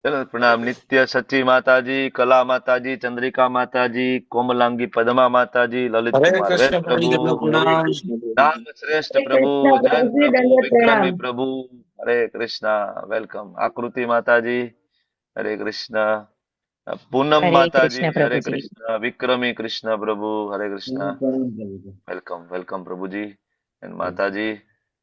चलो प्रणाम। नित्य सची माता जी, कला माता जी, चंद्रिका माता जी, कोमलांगी पद्मा माता जी, ललित हरे कुमार वैद कृष्ण प्रभु जी प्रभु, दंडवत प्रणाम। नाम श्रेष्ठ हरे प्रभु, कृष्णा प्रभु जैन जी, प्रभु, दंडवत विक्रमी प्रणाम। प्रभु। हरे कृष्णा। वेलकम आकृति माता जी। हरे कृष्णा। पूनम हरे माता जी। कृष्ण हरे प्रभु जी। कृष्णा। विक्रमी कृष्ण प्रभु। हरे कृष्णा। प्रणाम प्रभु जी। વેલકમ વેલકમ પ્રભુજી અને માતાજી,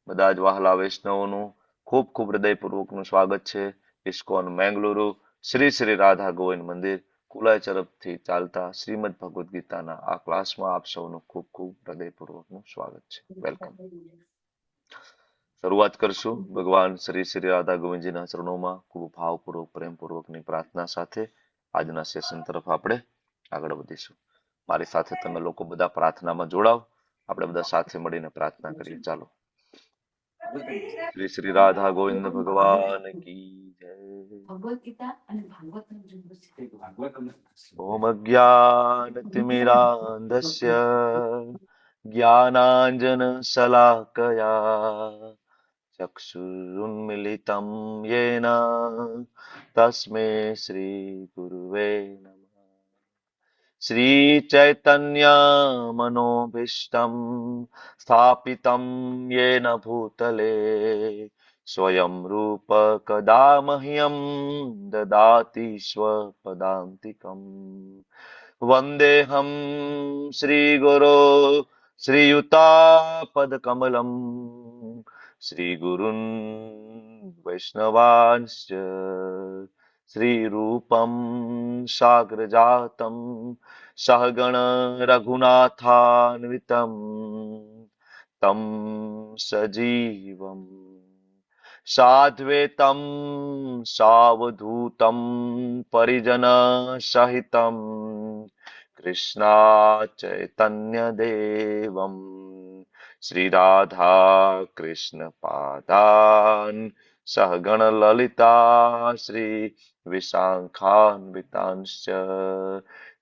બધા જ વહાલા વૈષ્ણવોનું ખૂબ ખૂબ હૃદયપૂર્વકનું સ્વાગત છે ઇસ્કોન મેંગલુરુ શ્રી શ્રી રાધા ગોવિંદ મંદિર કુલાય તરફથી ચાલતા શ્રીમદ ભગવદ્ ગીતાના આ ક્લાસમાં આપ સૌનું ખૂબ ખૂબ હૃદયપૂર્વકનું સ્વાગત છે. વેલકમ. શરૂઆત કરશું ભગવાન શ્રી શ્રી રાધા ગોવિંદજીના ચરણોમાં ખૂબ ભાવપૂર્વક પ્રેમપૂર્વકની પ્રાર્થના સાથે આજના સેશન તરફ આપણે આગળ વધીશું. મારી સાથે તમે લોકો બધા પ્રાર્થનામાં જોડાઓ. આપણે બધા સાથે મળીને પ્રાર્થના કરીએ. ચાલો. શ્રી શ્રી રાધા ગોવિંદ ભગવાન કી જય. ઓમ અજ્ઞાનતિમિરાંધસ્ય જ્ઞાનાંજન શલાકયા ચક્ષુરુન્મિલિतं येन तस्मै श्री गुरुवे नमः. श्री चैतन्य मनोभीष्टं स्थापितं येन भूतले स्वयं रूप कदा मह्यं ददाति स्वपदान्तिकम्. वन्देऽहं श्रीगुरो श्रीयुतापदकमलं श्रीगुरुन् वैष्णवांश्च श्रीरूपं साग्रजातं सहगण रघुनाथान्वितं तं सजीवं साद्वैतं सावधूतं परिजनसहितं कृष्णा चैतन्यदेवं श्रीराधा कृष्णपादान् सहगण ललिता श्री विशाखान्वितांश्च.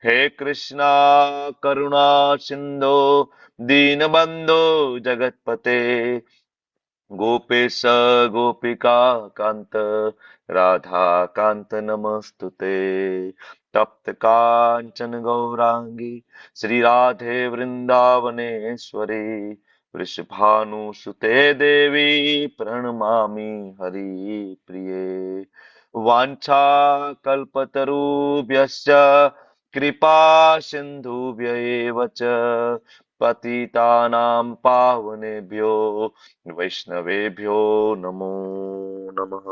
हे कृष्णा करुणा सिन्धो दीनबन्धो जगत्पते गोपेश गोपिका कांत राधा कांत नमस्तुते. तप्त कांचन गौरांगी श्री राधे वृंदावनेश्वरी वृषभानुसुते देवी प्रणमामि हरिप्रिये. वाञ्छाकल्पतरुभ्यश्च कृपा सिन्धुभ्य एव च पतितानां पावनेभ्यो वैष्णवेभ्यो नमो नमः.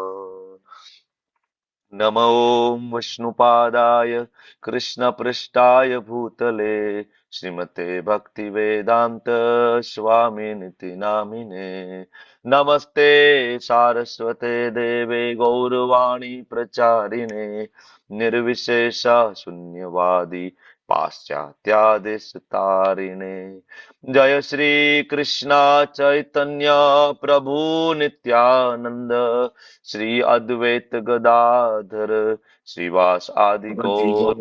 नमो विष्णुपादाय कृष्णपृष्ठाय भूतले श्रीमते भक्तिवेदांत स्वामिनिति नामिने. नमस्ते सारस्वते देवे गौरवाणी प्रचारिणे निर्विशेष शून्यवादी पाश्चात्यादेशतारिणे. जय श्री कृष्णा चैतन्य प्रभु नित्यानंद श्री अद्वैत गदाधर श्रीवास आदि गौर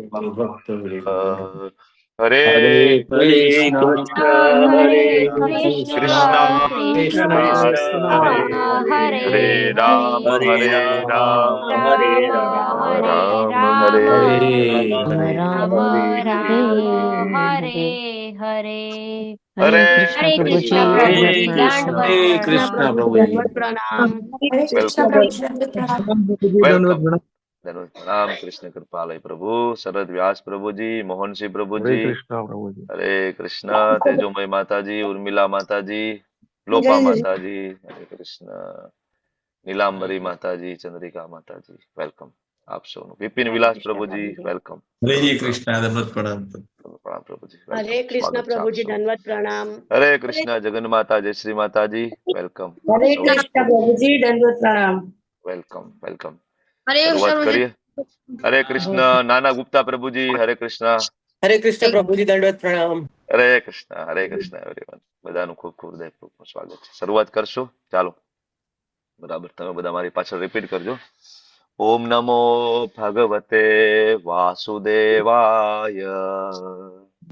हरे हरे कृष्ण कृष्ण हरे हरे कृष्ण कृष्ण कृष्ण कृष्ण कृष्ण कृष्ण हरे हरे हरे राम हरे हरे राम हरे राम राम हरे राम राम हरे राम हरे हरे राम हरे राम हरे हरे। हरे. हरे हरे कृष्ण हरे प्रभु कृष्णा जी, कृष्ण प्रभु दंडवत जी, प्रणाम. हरे कृष्णा कृष्ण प्रभु जी, प्रभु जी। दंडवत प्रणाम। हरे कृष्णा वेलकम प्रभु जी, दंडवत प्रणाम। वेलकम. धन्यवाद. प्रणाम कृष्ण कृपालय प्रभु, शरद व्यास प्रभु जी, मोहन सिंह प्रभु हरे जी. कृष्ण प्रभु जी। हरे कृष्ण. तेजोमय माता जी, उर्मिला माता जी, लोपा जय जय। माता जी. हरे कृष्ण. नीलांबरी माता जी, चंद्रिका माता जी. वेलकम आप सबનું. વિપિન हरे વિલાસ कृष्ण પ્રભુજી, प्रभु जी. વેલકમ. हरे દરરોજ પ્રણામ. कृष्णा दंडवत प्रणाम। પ્રણામ પ્રભુજી, વેલકમ. हरे कृष्णा સ્વાગત છે प्रभु આપ जी, સૌનું. दंडवत प्रणाम। હરે કૃષ્ણ. જગન માતા જય શ્રી માતાજી, વેલકમ આપ हरे સૌનું. कृष्णा प्रभु जी, दंडवत प्रणाम। Welcome welcome. हरे कृष्णा શરૂઆત प्रभु કરીએ. जी। हरे कृष्ण. नाना गुप्ता प्रभुजी, हरे कृष्ण. हरे कृष्ण प्रभु जी दंडवत प्रणाम। હરે કૃષ્ણ એવરીવન. બધાનું ખૂબ ખૂબ હૃદયપૂર્વક સ્વાગત છે. શરૂઆત કરશો. ચાલો. બરાબર. તમે બધા મારી પાછળ રિપીટ કરજો. ઓમ નમો ભગવતે વાસુદેવાય.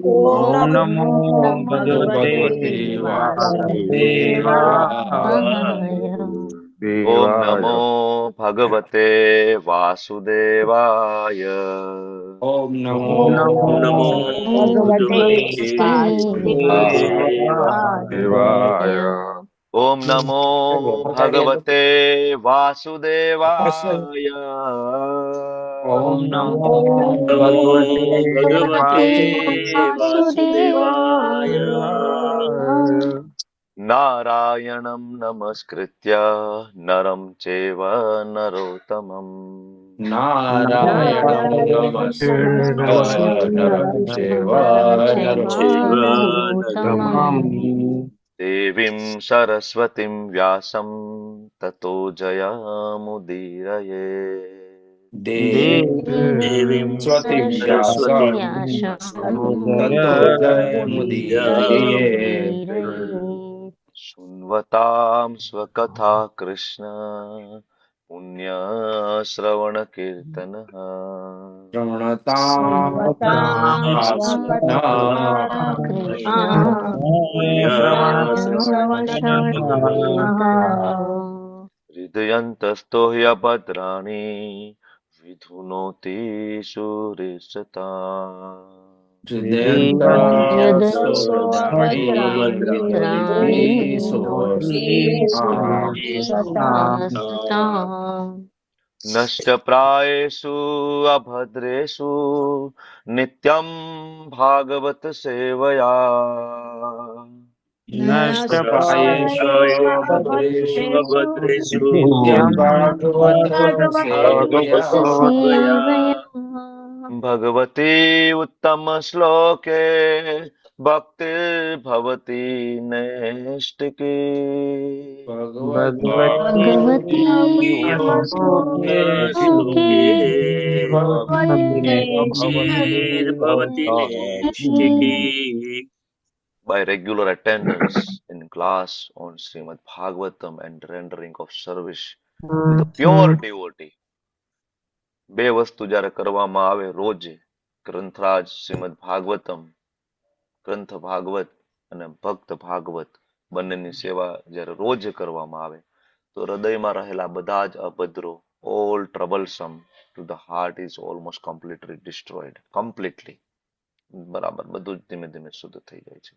ओम ओम ओम ओम नमो नमो नमो नमो भगवते भगवते भगवते भगवते वासुदेवाय। वासुदेवाय। वासुदेवाय. वासुदेवाय। વાસુદેવાય. ઓમ નમો ભગવતે વાસુદેવાય. ઓમ નમો નમો ભગવતે વાસુદેવાય. ઓમ નમો ભગવતે વાસુદેવાય. ઓમ નમો ભગવતે વાસુદેવાય. નારાયણં નમસ્કૃત્ય નરં ચૈવ નરોત્તમં. નારાયણં નમસ્કૃત્ય નરં ચૈવ નરોત્તમં. દેવીં સરસ્વતીં વ્યાસં તતો જયમુદીરયે. દેવીં સ્વતિં વ્યાસં તતો જયમુદીરયે. શૃण्वतां स्वकथा कृष्ण पुण्यश्रवणकीर्तनः. हृदयन्तस्थो ह्यभद्राणि विधुनोति सुरेशताम्. नष्टप्रायेषु अभद्रेषु नित्यं भागवत सेवया. भगवती उत्तम श्लोके भक्तिर्भवति नैष्टिकी. Bhagwati By regular attendance in class on Srimad Bhagavatam and rendering of service to the pure devotee. બે વસ્તુ જ્યારે કરવામાં આવે રોજ, ગ્રંથરાજ શ્રીમદ ભાગવતમ, ગ્રંથ ભાગવત અને ભક્ત ભાગવત બંનેની સેવા જ્યારે રોજ કરવામાં આવે તો હૃદયમાં રહેલા બધા જ અભદ્રો, all troublesome to the heart is almost completely destroyed. Completely. બરાબર, બધું જ ધીમે ધીમે શુદ્ધ થઈ જાય છે.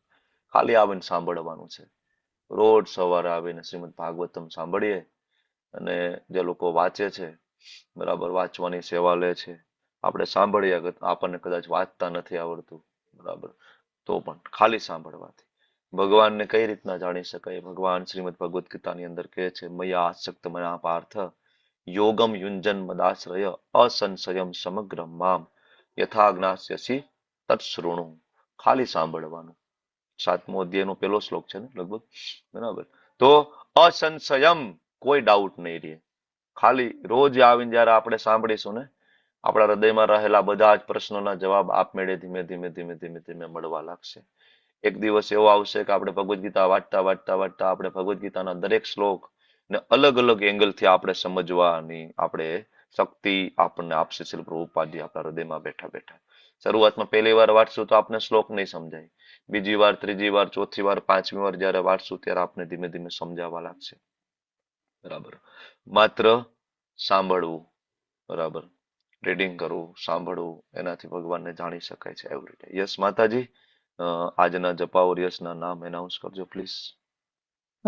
ખાલી આવીને સાંભળવાનું છે. રોજ સવારે આવીને શ્રીમદ ભાગવતમ સાંભળીએ અને જે લોકો વાંચે છે, બરાબર, વાંચવાની સેવા લે છે, આપણે સાંભળીએ, આપણને કદાચ વાંચતા નથી આવડતું, બરાબર, તો પણ ખાલી સાંભળવાથી ભગવાનને કઈ રીતના જાણી શકાય? ભગવાન શ્રીમદ ભગવદ્ ગીતાની અંદર કહે છે, મયા આસક્ત મયા પાર્થ યોગમ યુંજન મદાશ્રય અસંશયમ સમગ્ર મામ યથા જ્ઞાસ્યસી તત્શૃણુ. ખાલી સાંભળવાનું. 7મો અધ્યાયનો પહેલો શ્લોક છે ને લગભગ, બરાબર. તો અસંશયમ, કોઈ ડાઉટ નહીં રહે. ખાલી રોજ આવીને જયારે આપણે સાંભળીશું ને, આપણા હૃદયમાં રહેલા બધા જ પ્રશ્નોના જવાબ આપમેળે ધીમે ધીમે ધીમે ધીમે ધીમે મળવા લાગશે. એક દિવસ એવો આવશે કે આપણે ભગવદ્ ગીતા વાંચતા વાંચતા વાંચતા આપણે ભગવદ્ ગીતાના દરેક શ્લોક ને અલગ અલગ એંગલથી આપણે સમજવાની આપણે શક્તિ આપણને આપશે શ્રી પ્રભુપાદજી આપણા હૃદયમાં બેઠા બેઠા. શરૂઆતમાં પહેલી વાર વાંચશું તો આપણે શ્લોક નહીં સમજાય. બીજી વાર, ત્રીજી વાર, ચોથી વાર, પાંચમી વાર જયારે વાંચશું ત્યારે આપણે ધીમે ધીમે સમજાવવા લાગશે. બરાબર. માત્ર સાંભળવું, બરાબર, રીડિંગ કરવું, સાંભળવું, એનાથી ભગવાનને જાણી શકાય છે એવરી ડે. યસ માતાજી, આજના જપાવરિયસના નામ એનાઉન્સ કરજો પ્લીઝ.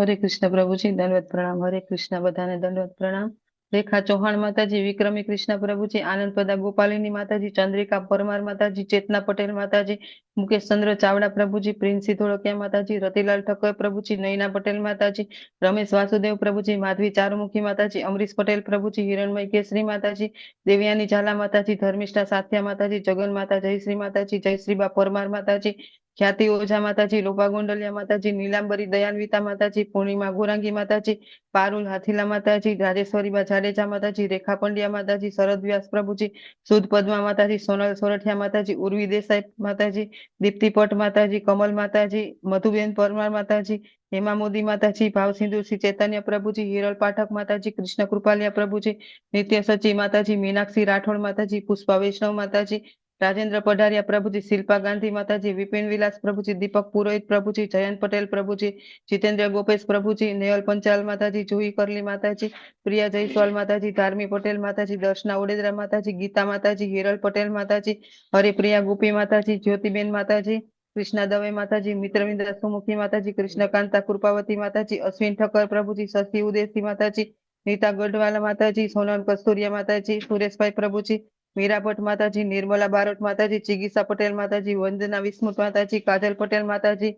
હરે કૃષ્ણ પ્રભુજી, દંડવત પ્રણામ. હરે કૃષ્ણ, બધાને દંડવત પ્રણામ. રેખા ચૌહાણ માતાજી, વિક્રમી કૃષ્ણ પ્રભુજી, આનંદ પ્રદા ગોપાલિની માતાજી, ચંદ્રિકા પરમાર માતાજી, ચેતના પટેલ માતાજી, મુકેશ ચંદ્ર ચાવડા પ્રભુજી, પ્રિન્સી ધોળકિયા માતાજી, રતિલાલ ઠક્કર પ્રભુજી, નયના પટેલ માતાજી, રમેશ વાસુદેવ પ્રભુજી, માધવી ચારુમુખી માતાજી, અમરીશ પટેલ પ્રભુજી, હિરણમય કેસરી માતાજી, દેવયાની ઝાલા માતાજી, ધર્મિષ્ઠા સાથિયા માતાજી, જગન માતા જયશ્રી માતાજી, જયશ્રીબા પરમાર માતાજી, ખ્યાતિ ઓઝા માતાજી, લોપા ગોંડલિયા માતાજી, નીલાંબરી દયાન્વિતા માતાજી, પૂર્ણિમા ગોરાંગી માતાજી, પારુલ હાથીલા માતાજી, રાજેશ્વરીબા જાડેજા માતાજી, રેખા પંડ્યા માતાજી, શરદ વ્યાસ પ્રભુજી, સુધ પદ્મા માતાજી, સોનલ સોરઠિયા માતાજી, ઉર્વી દેસાઈ માતાજી, દીપ્તિ પટ માતાજી, કમલ માતાજી, મધુબેન પરમાર માતાજી, હેમા મોદી માતાજી, ભાવસિંધુ શ્રી ચૈતન્ય પ્રભુજી, હિરલ પાઠક માતાજી, કૃષ્ણ કૃપાલિયા પ્રભુજી, નિત્ય સચી માતાજી, મીનાક્ષી રાઠોડ માતાજી, પુષ્પા વૈષ્ણવ માતાજી, રાજેન્દ્ર પઢારિયા પ્રભુજી, શિલ્પા ગાંધી માતાજી, વિપિન વિલાસ પ્રભુજી, દીપક પુરોહિત પ્રભુજી, જયંત પટેલ પ્રભુજી, જીતેન્દ્ર ગોપેશ પ્રભુજી, નેહલ પંચાલ માતાજી, જુહી કરલી માતાજી, પ્રિયા જયસ્વાલ માતાજી, ધાર્મી પટેલ માતાજી, દર્શના ઓડેદરા માતાજી, ગીતા માતાજી, હિરલ પટેલ માતાજી, હરિપ્રિયા ગોપી માતાજી, જ્યોતિબેન માતાજી, કૃષ્ણા દવે માતાજી, મિત્રવિંદ્ર સુમુખી માતાજી, કૃષ્ણકાંતા કૃપાવતી માતાજી, અશ્વિન ઠક્કર પ્રભુજી, શશી ઉદેસી માતાજી, નીતા ગઢવાલા માતાજી, સોનલ કસ્તુરિયા માતાજી, સુરેશભાઈ પ્રભુજી, મીરા ભટ્ટ માતાજી, નિર્મલા બારોટ માતાજી, ચિગીસા પટેલ માતાજી, વંદના વિસ્મૃત માતાજી, કાજલ પટેલ માતાજી,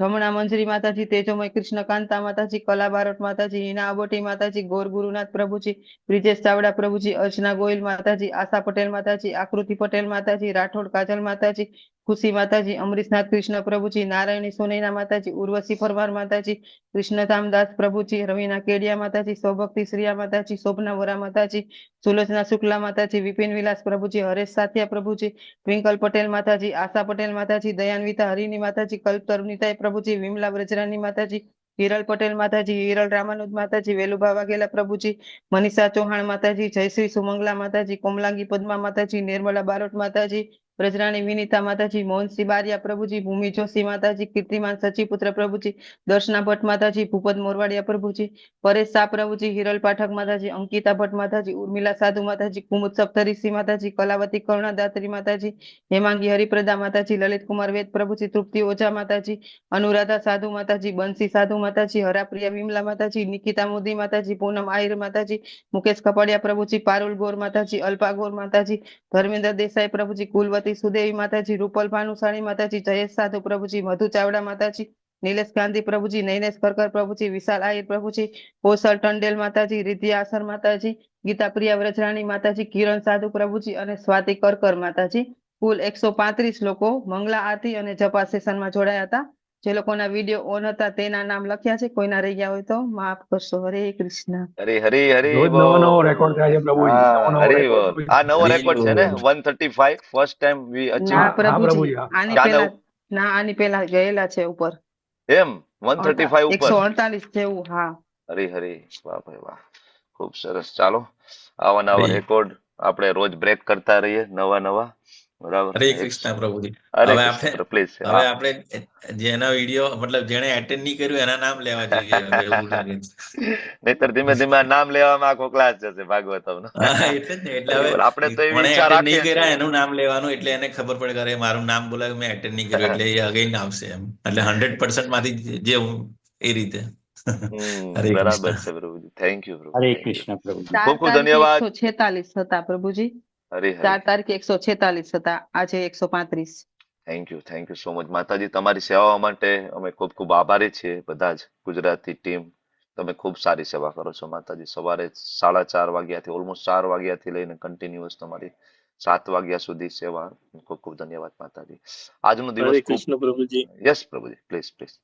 રમણા મંજરી માતાજી, તેજોમય કૃષ્ણકાંતા માતાજી, કલા બારોટ માતાજી, હિના અબોટી માતાજી, ગોર ગુરુનાથ પ્રભુજી, બ્રિજેશ ચાવડા પ્રભુજી, અર્ચના ગોયલ માતાજી, આશા પટેલ માતાજી, આકૃતિ પટેલ માતાજી, રાઠોડ કાજલ માતાજી, ખુશી માતાજી, અમરીશનાથ કૃષ્ણ પ્રભુજી, નારાયણી સોનૈના માતાજી, ઉર્વશી પરમાર માતાજી, કૃષ્ણધામદાસ પ્રભુજી, રવિના કેડિયા માતાજી, સૌભક્તિ શ્રીયા માતાજી, શોભના વોરા માતાજી, સુલોચના શુક્લા માતાજી, વિપિન વિલાસ પ્રભુજી, હરેશ સાથિયા પ્રભુજી, ટ્વિંકલ પટેલ માતાજી, આશા પટેલ માતાજી, દયાન્વિતા હરિની માતાજી, કલ્પતરુનિતાઈ પ્રભુજી, વિમલા વ્રજરાની માતાજી, હિરલ પટેલ માતાજી, હિરલ રામાનુજ માતાજી, વેલુભા વાઘેલા પ્રભુજી, મનીષા ચૌહાણ માતાજી, જયશ્રી સુમંગલા માતાજી, કોમલાંગી પદ્મા માતાજી, નિર્મલા બારોટ માતાજી, બ્રજરાણી વિનીતા માતાજી, મોહનસિંહ બારિયા પ્રભુજી, ભૂમિ જોશી માતાજી, કીર્તિમાન સચીપુત્ર પ્રભુજી, દર્શના ભટ્ટ માતાજી, ભૂપત મોરવાડિયા પ્રભુજી, પરેશ શાહ પ્રભુજી, હિરલ પાઠક માતાજી, અંકિતા ભટ્ટ માતાજી, ઉર્મિલા સાધુ માતાજી, કુમુદ સપ્તઋષિ માતાજી, કલાવતી કરુણાદાત્રી માતાજી, હેમાંગી હરિપ્રદા માતાજી, લલિત કુમાર વેદ પ્રભુજી, તૃપ્તિ ઓઝા માતાજી, અનુરાધા સાધુ માતાજી, બંસી સાધુ માતાજી, હરાપ્રિયા વિમલા માતાજી, નિકિતા મોદી માતાજી, પૂનમ આહિર માતાજી, મુકેશ કપડિયા પ્રભુજી, પારુલ ગોર માતાજી, અલ્પા ગોર માતાજી, ધર્મેન્દ્ર દેસાઈ પ્રભુજી, કુલવતી સુદેવી માતાજી, રૂપલ ભાનુશાળી માતાજી, જયેશ સાધુ પ્રભુજી, મધુ ચાવડા માતાજી, નિલેશ ગાંધી પ્રભુજી, નૈનેશ કરકર પ્રભુજી, વિશાલ આહિર પ્રભુજી, કૌશલ ટંડેલ માતાજી, રિદ્ધિ આસર માતાજી, ગીતા પ્રિયા વ્રજરાણી માતાજી, કિરણ સાધુ પ્રભુજી અને સ્વાતિ કરકર માતાજી, કુલ 135 લોકો મંગલા આરતી અને જપા સેશનમાં જોડાયા હતા. જે લોકોના વિડીયો ઓન હતા તેના નામ લખ્યા છે. કોઈના રહી ગયા હોય તો માફ કરશો. હરે કૃષ્ણ. હરી હરી હરી રોજ નવો નવો રેકોર્ડ થાય છે પ્રભુજી, નવો નવો હરી રેકોર્ડ બોલ. આ નવો રેકોર્ડ છે ને 135 ફર્સ્ટ ટાઈમ વી ના અચીવ. હા પ્રભુજી, પ્રભુજી, હા. આની ક્યાં પહેલા ના આની પહેલા ગયેલા છે ઉપર એમ 135 ઉપર 148 જેવું. હા, હરી હરી વાહ ભાઈ વાહ, ખૂબ સરસ. ચાલો આવા નવા હરી. રેકોર્ડ આપણે રોજ બ્રેક કરતા રહીએ, નવા નવા. બરાબર. હરે કૃષ્ણ પ્રભુજી. હરે હવે કૃષ્ણ પ્લીઝ. હવે હા આપણે જેના વિડીયો મતલબ જેણે એટેન્ડ નહીં કર્યું એના નામ લેવા જોઈએ હવે એવું લાગે છે. નહીતર ધીમે ધીમે આ નામ લેવામાં આખો ક્લાસ જશે ભાગવતમ નો. હા એટલે જ ને, એટલે હવે આપણે તો એવી કોણે ઈચ્છા એટેન્ડ નહીં રાખીએ કર્યા છીએ. એનું નામ લેવાનું, એટલે એને ખબર પડે કે અરે મારું નામ બોલાવ્યું, મેં એટેન્ડ નહીં કર્યું, એટલે એ અગેન આવશે એમ. એટલે 100% માંથી જે હું એ રીતે. હરે બરાબર કૃષ્ણ. છે પ્રભુજી. થેન્ક યુ પ્રભુ, હરે થેન્ક યુ. કૃષ્ણ પ્રભુજી. 4 ખૂબ ખૂબ તારીખે ધન્યવાદ. 146 હતા પ્રભુજી. હરી 4 હરી. તારીખે 146 હતા, આજે 135. થેન્ક યુ સો મચ માતાજી. તમારી સેવા માટે અમે ખૂબ ખૂબ આભારી છીએ, બધા જ ગુજરાતી ટીમ. તમે ખૂબ સારી સેવા કરો છો માતાજી. સવારે 4:30 વાગ્યાથી ઓલમોસ્ટ 4 વાગ્યાથી લઈને કન્ટિન્યુઅસ તમારી 7 વાગ્યા સુધી સેવા. ખૂબ ખૂબ ધન્યવાદ માતાજી. આજનો દિવસ હરે ખૂબ. કૃષ્ણ પ્રભુજી. યસ પ્રભુજી, પ્લીઝ પ્લીઝ.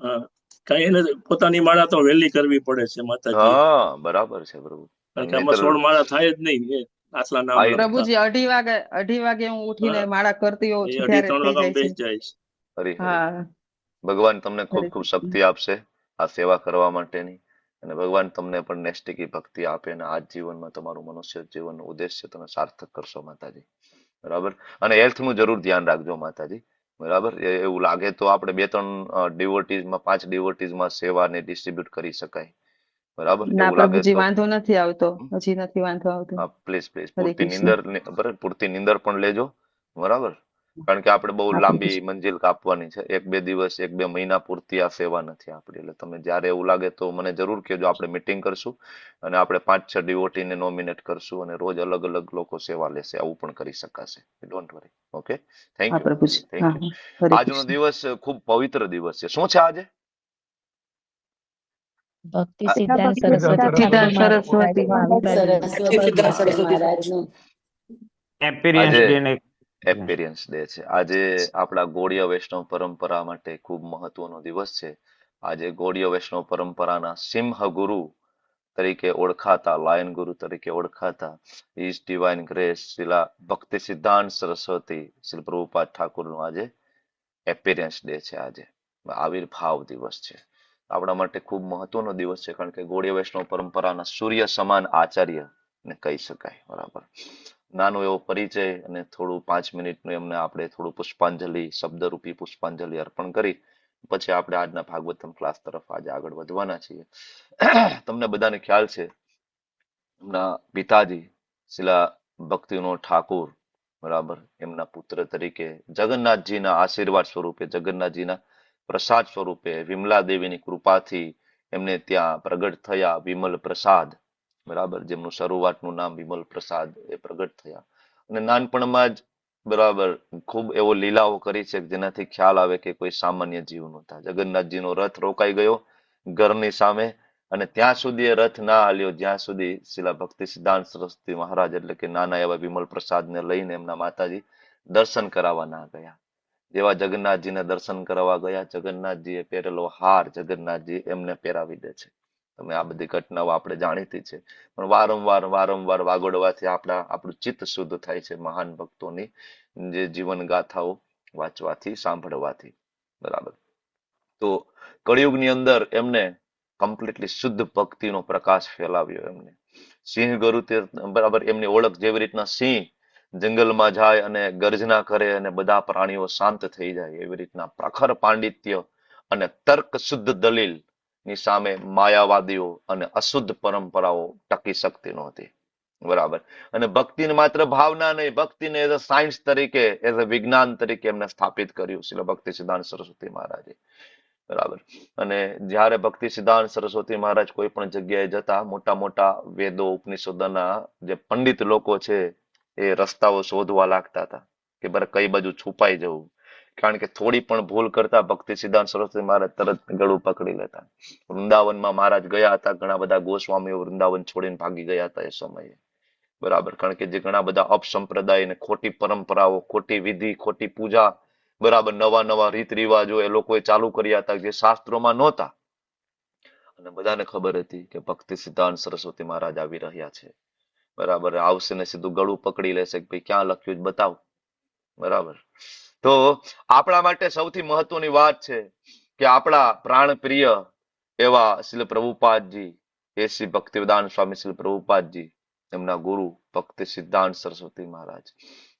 હા, કઈ નથી, પોતાની માળા તો વહેલી કરવી પડે છે માતાજી, હા બરાબર છે પ્રભુ. કારણ કે આમાં નહીંતર 16 માળા થાય જ નહીં એ આટલા નામ થાય જ નહીં. લખતા. પ્રભુજી 2:30 વાગે હું ઉઠીને હા, માળા કરતી હોઉં એ છું 2:30 ત્યારે થઈ વાગ્યામાં જાય છે. બેસી જાય છે. હરી હરી. હા, ભગવાન તમને ખૂબ હરે ખૂબ કૃષ્ણ. શક્તિ આપશે આ સેવા કરવા માટેની. અને ભગવાન તમને પણ નેસ્ટિકી ભક્તિ આપે અને આ જીવનમાં તમારું મનુષ્ય જીવનનું ઉદ્દેશ્ય તમે સાર્થક કરશો માતાજી. બરાબર. અને હેલ્થનું જરૂર ધ્યાન રાખજો માતાજી. બરાબર. એવું લાગે તો આપણે 2-3 ડિવોટીઝમાં 5 ડિવોટીઝમાં સેવાને ડિસ્ટ્રીબ્યુટ કરી શકાય. બરાબર. ના એવું લાગે પ્રભુજી તો વાંધો નથી આવતો, હજી નથી વાંધો આવતો. પ્લીઝ પ્લીઝ હરે પૂરતી કૃષ્ણ. નીંદર બરાબર, પૂરતી નીંદર પણ લેજો. બરાબર. કારણ કે આપણે બહુ હા લાંબી પ્રભુજી. મંજિલ કાપવાની છે. 1-2 દિવસ 1-2 મહિના પૂરતી આ સેવા નથી આપણી. એટલે તમે જ્યારે એવું લાગે તો મને જરૂર કહેજો, આપણે મીટિંગ કરશું અને આપણે 5-6 ડિવોટીને નોમિનેટ કરશું અને રોજ અલગ અલગ લોકો સેવા લેશે. આવું પણ કરી શકાશે. Don't worry. ઓકે. થેન્ક હા યુ પ્રભુજી. થેન્ક હા, યુ. હા. હરે આજનો કૃષ્ણ. દિવસ ખૂબ પવિત્ર દિવસ છે. શું છે આજે? ભક્તિ આ સિદ્ધાંત સિદ્ધાંત સરસ્વતી સરસ્વતી. મહારાજનું એપિરિયન્સ આજે ડે ને એપિરિયન્સ ડે છે. આજે આપણા ગૌડીય વૈષ્ણવ પરંપરા માટે ખૂબ મહત્વનો દિવસ છે. આજે ગૌડીય વૈષ્ણવ પરંપરાના સિંહ ગુરુ તરીકે ઓળખાતા, લાયન ગુરુ તરીકે ઓળખાતા ઈશ ડિવાઇન ગ્રેસ શિલા ભક્તિ સિદ્ધાંત સરસ્વતી શ્રી પ્રભુપાદ ઠાકુરનું આજે એપિરિયન્સ ડે છે. આજે આવિર્ભાવ દિવસ છે. આપણા માટે ખૂબ મહત્વનો દિવસ છે, કારણ કે ગૌડીય વૈષ્ણવ પરંપરાના સૂર્ય સમાન આચાર્ય ને કહી શકાય. બરાબર. નાનો એવો પરિચય અને થોડું 5 મિનિટનું એમને આપણે થોડું પુષ્પાંજલિ, શબ્દરૂપી પુષ્પાંજલિ અર્પણ કરી પછી આપણે આજના ભાગવતમ ક્લાસ તરફ આજે આગળ વધવાના છીએ. તમને બધાને ખ્યાલ છે એમના પિતાજી શિલા ભક્તિવિનોદ ઠાકોર, બરાબર, એમના પુત્ર તરીકે જગન્નાથજીના આશીર્વાદ સ્વરૂપે, જગન્નાથજીના પ્રસાદ સ્વરૂપે, વિમલા દેવીની કૃપાથી એમને ત્યાં પ્રગટ થયા વિમલ પ્રસાદ, બરાબર, જેમનું શરૂઆતનું નામ વિમલ પ્રસાદ એ પ્રગટ થયા. અને નાનપણમાં જ, બરાબર, ખૂબ એવો લીલાઓ કરી છે જેનાથી ખ્યાલ આવે કે કોઈ સામાન્ય જીવ નહોતા. જગન્નાથજીનો રથ રોકાઈ ગયો ઘરની સામે, અને ત્યાં સુધી એ રથ ના હાલ્યો જ્યાં સુધી શિલા ભક્તિ સિદ્ધાંત સરસ્વતી મહારાજ એટલે કે નાના એવા વિમલ પ્રસાદને લઈને એમના માતાજી દર્શન કરાવવા ના ગયા. જેવા જગન્નાથજીને દર્શન કરાવવા ગયા, જગન્નાથજીએ પહેરેલો હાર જગન્નાથજી એમને પહેરાવી દે છે. તમે આ બધી ઘટનાઓ આપણે જાણીતી છે, પણ વારંવાર વાગોડવાથી આપણું ચિત્ત શુદ્ધ થાય છે મહાન ભક્તોની જે જીવન ગાથાઓ વાંચવાથી, સાંભળવાથી, બરાબર. તો કળિયુગની અંદર એમને કમ્પ્લીટલી શુદ્ધ ભક્તિનો પ્રકાશ ફેલાવ્યો. એમને સિંહ ગરુ, બરાબર, એમની ઓળખ જેવી રીતના સિંહ જંગલમાં જાય અને ગર્જના કરે અને બધા પ્રાણીઓ શાંત થઈ જાય, એવી રીતના પ્રખર પાંડિત્ય અને તર્ક શુદ્ધ દલીલ ની સામે માયાવાદીઓ અને અશુદ્ધ પરંપરાઓ ટકી શકતી નહોતી, બરાબર. અને ભક્તિને માત્ર ભાવના નહીં, ભક્તિને એઝ અ સાયન્સ તરીકે, એઝ અ વિજ્ઞાન તરીકે એમને સ્થાપિત કર્યું શિલા ભક્તિ સિદ્ધાંત સરસ્વતી મહારાજે, બરાબર. અને જ્યારે ભક્તિ સિદ્ધાંત સરસ્વતી મહારાજ કોઈ પણ જગ્યાએ જતા, મોટા મોટા વેદો ઉપનિષદોના જે પંડિત લોકો છે એ રસ્તાઓ શોધવા લાગતા હતા કે બરાબર કઈ બાજુ છુપાઈ જવું, કારણ કે થોડી પણ ભૂલ કરતા ભક્તિ સિદ્ધાંત સરસ્વતી મહારાજ તરત ગળું પકડી લેતા. વૃંદાવનમાં મહારાજ ગયા હતા, ઘણા બધા ગોસ્વામીઓ વૃંદાવન છોડીને ભાગી ગયા હતા એ સમયે, બરાબર, કારણ કે જે ઘણા બધા અપસંપ્રદાય ને ખોટી પરંપરાઓ, ખોટી વિધિ, ખોટી પૂજા, બરાબર, નવા રીત રિવાજો એ લોકોએ ચાલુ કર્યા હતા જે શાસ્ત્રોમાં નહોતા. અને બધાને ખબર હતી કે ભક્તિ સિદ્ધાંત સરસ્વતી મહારાજ આવી રહ્યા છે, બરાબર. આવશે ને સીધું ગળું પકડી લેશે કે ભાઈ ક્યાં લખ્યું બતાવ, બરાબર. તો આપણા માટે સૌથી મહત્વની વાત છે કે આપણા પ્રાણ પ્રિય એવા શ્રીલ પ્રભુપાદજી, એ શ્રી ભક્તિવેદાંત સ્વામી શ્રીલ પ્રભુપાદજી, એમના ગુરુ ભક્તિ સિદ્ધાંત સરસ્વતી મહારાજ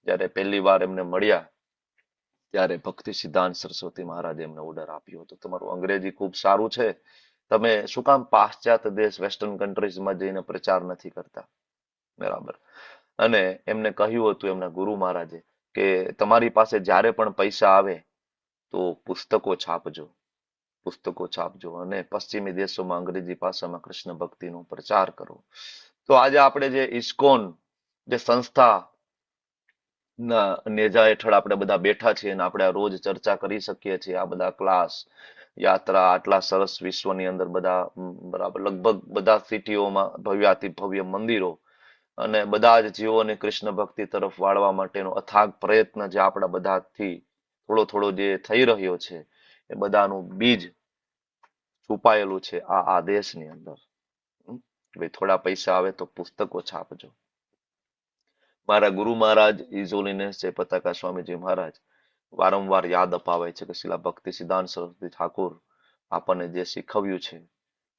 જયારે પહેલી વાર એમને મળ્યા ત્યારે ભક્તિ સિદ્ધાંત સરસ્વતી મહારાજે એમને ઓર્ડર આપ્યો હતો, તમારું અંગ્રેજી ખૂબ સારું છે, તમે શું કામ પાશ્ચાત્ય દેશ, વેસ્ટર્ન કન્ટ્રીઝમાં જઈને પ્રચાર નથી કરતા, બરાબર. અને એમને કહ્યું હતું એમના ગુરુ મહારાજે કે તમારી પાસે જ્યારે પણ પૈસા આવે તો પુસ્તકો છાપજો, પુસ્તકો છાપજો અને પશ્ચિમી દેશોમાં અંગ્રેજી ભાષામાં કૃષ્ણ ભક્તિનો પ્રચાર કરો. તો આજે આપણે જે ઇસ્કોન જે સંસ્થા ના નેજા હેઠળ આપણે બધા બેઠા છીએ અને આપણે રોજ ચર્ચા કરી શકીએ છીએ, આ બધા ક્લાસ, યાત્રા, આટલા સરસ વિશ્વની અંદર બધા, બરાબર, લગભગ બધા સિટીઓમાં ભવ્યાતિ ભવ્ય મંદિરો અને બધા જ જીવોને કૃષ્ણ ભક્તિ તરફ વાળવા માટેનો અથાગ પ્રયત્ન જે આપણા બધાથી થોડો જે થઈ રહ્યો છે, એ બધાનું બીજ છુપાયેલું છે આ દેશની અંદર. ભાઈ થોડા પૈસા આવે તો પુસ્તકો છાપજો. મારા ગુરુ મહારાજ ઇઝોલીને છે પતાકા સ્વામીજી મહારાજ વારંવાર યાદ અપાવે છે કે શિલા ભક્તિ સિદ્ધાંત સરસ્વતી ઠાકોર આપણને જે શીખવ્યું છે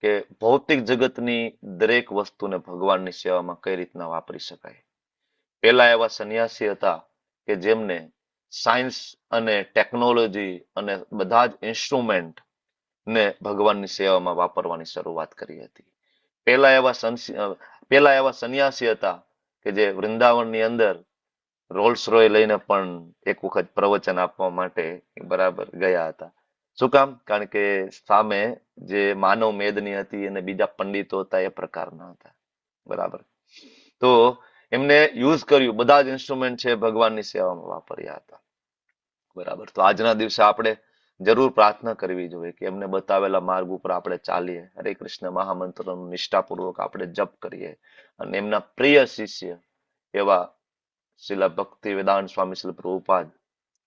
કે ભૌતિક જગતની દરેક વસ્તુને ભગવાનની સેવામાં કઈ રીતના વાપરી શકાય. પેલા એવા સંન્યાસી હતા કે જેમને સાયન્સ અને ટેકનોલોજી અને બધા જ ઇન્સ્ટ્રુમેન્ટ ને ભગવાનની સેવામાં વાપરવાની શરૂઆત કરી હતી. પેલા એવા સંન્યાસી હતા કે જે વૃંદાવનની અંદર રોલ્સ રોય લઈને પણ એક વખત પ્રવચન આપવા માટે, બરાબર, ગયા હતા. શું કામ? કારણ કે સામે જે માનવ મેદની હતી અને બીજા પંડિતો હતા એ પ્રકારના હતા, બરાબર. તો એમને યુઝ કર્યું, બધા જ ઇન્સ્ટ્રુમેન્ટ છે ભગવાનની સેવામાં વાપર્યા હતા, બરાબર. તો આજના દિવસે આપણે જરૂર પ્રાર્થના કરવી જોઈએ કે એમને બતાવેલા માર્ગ ઉપર આપણે ચાલીએ, હરે કૃષ્ણ મહામંત્રનું નિષ્ઠાપૂર્વક આપણે જપ કરીએ અને એમના પ્રિય શિષ્ય એવા શિલા ભક્તિ વેદાંત સ્વામી શ્રી પ્રભુપાદ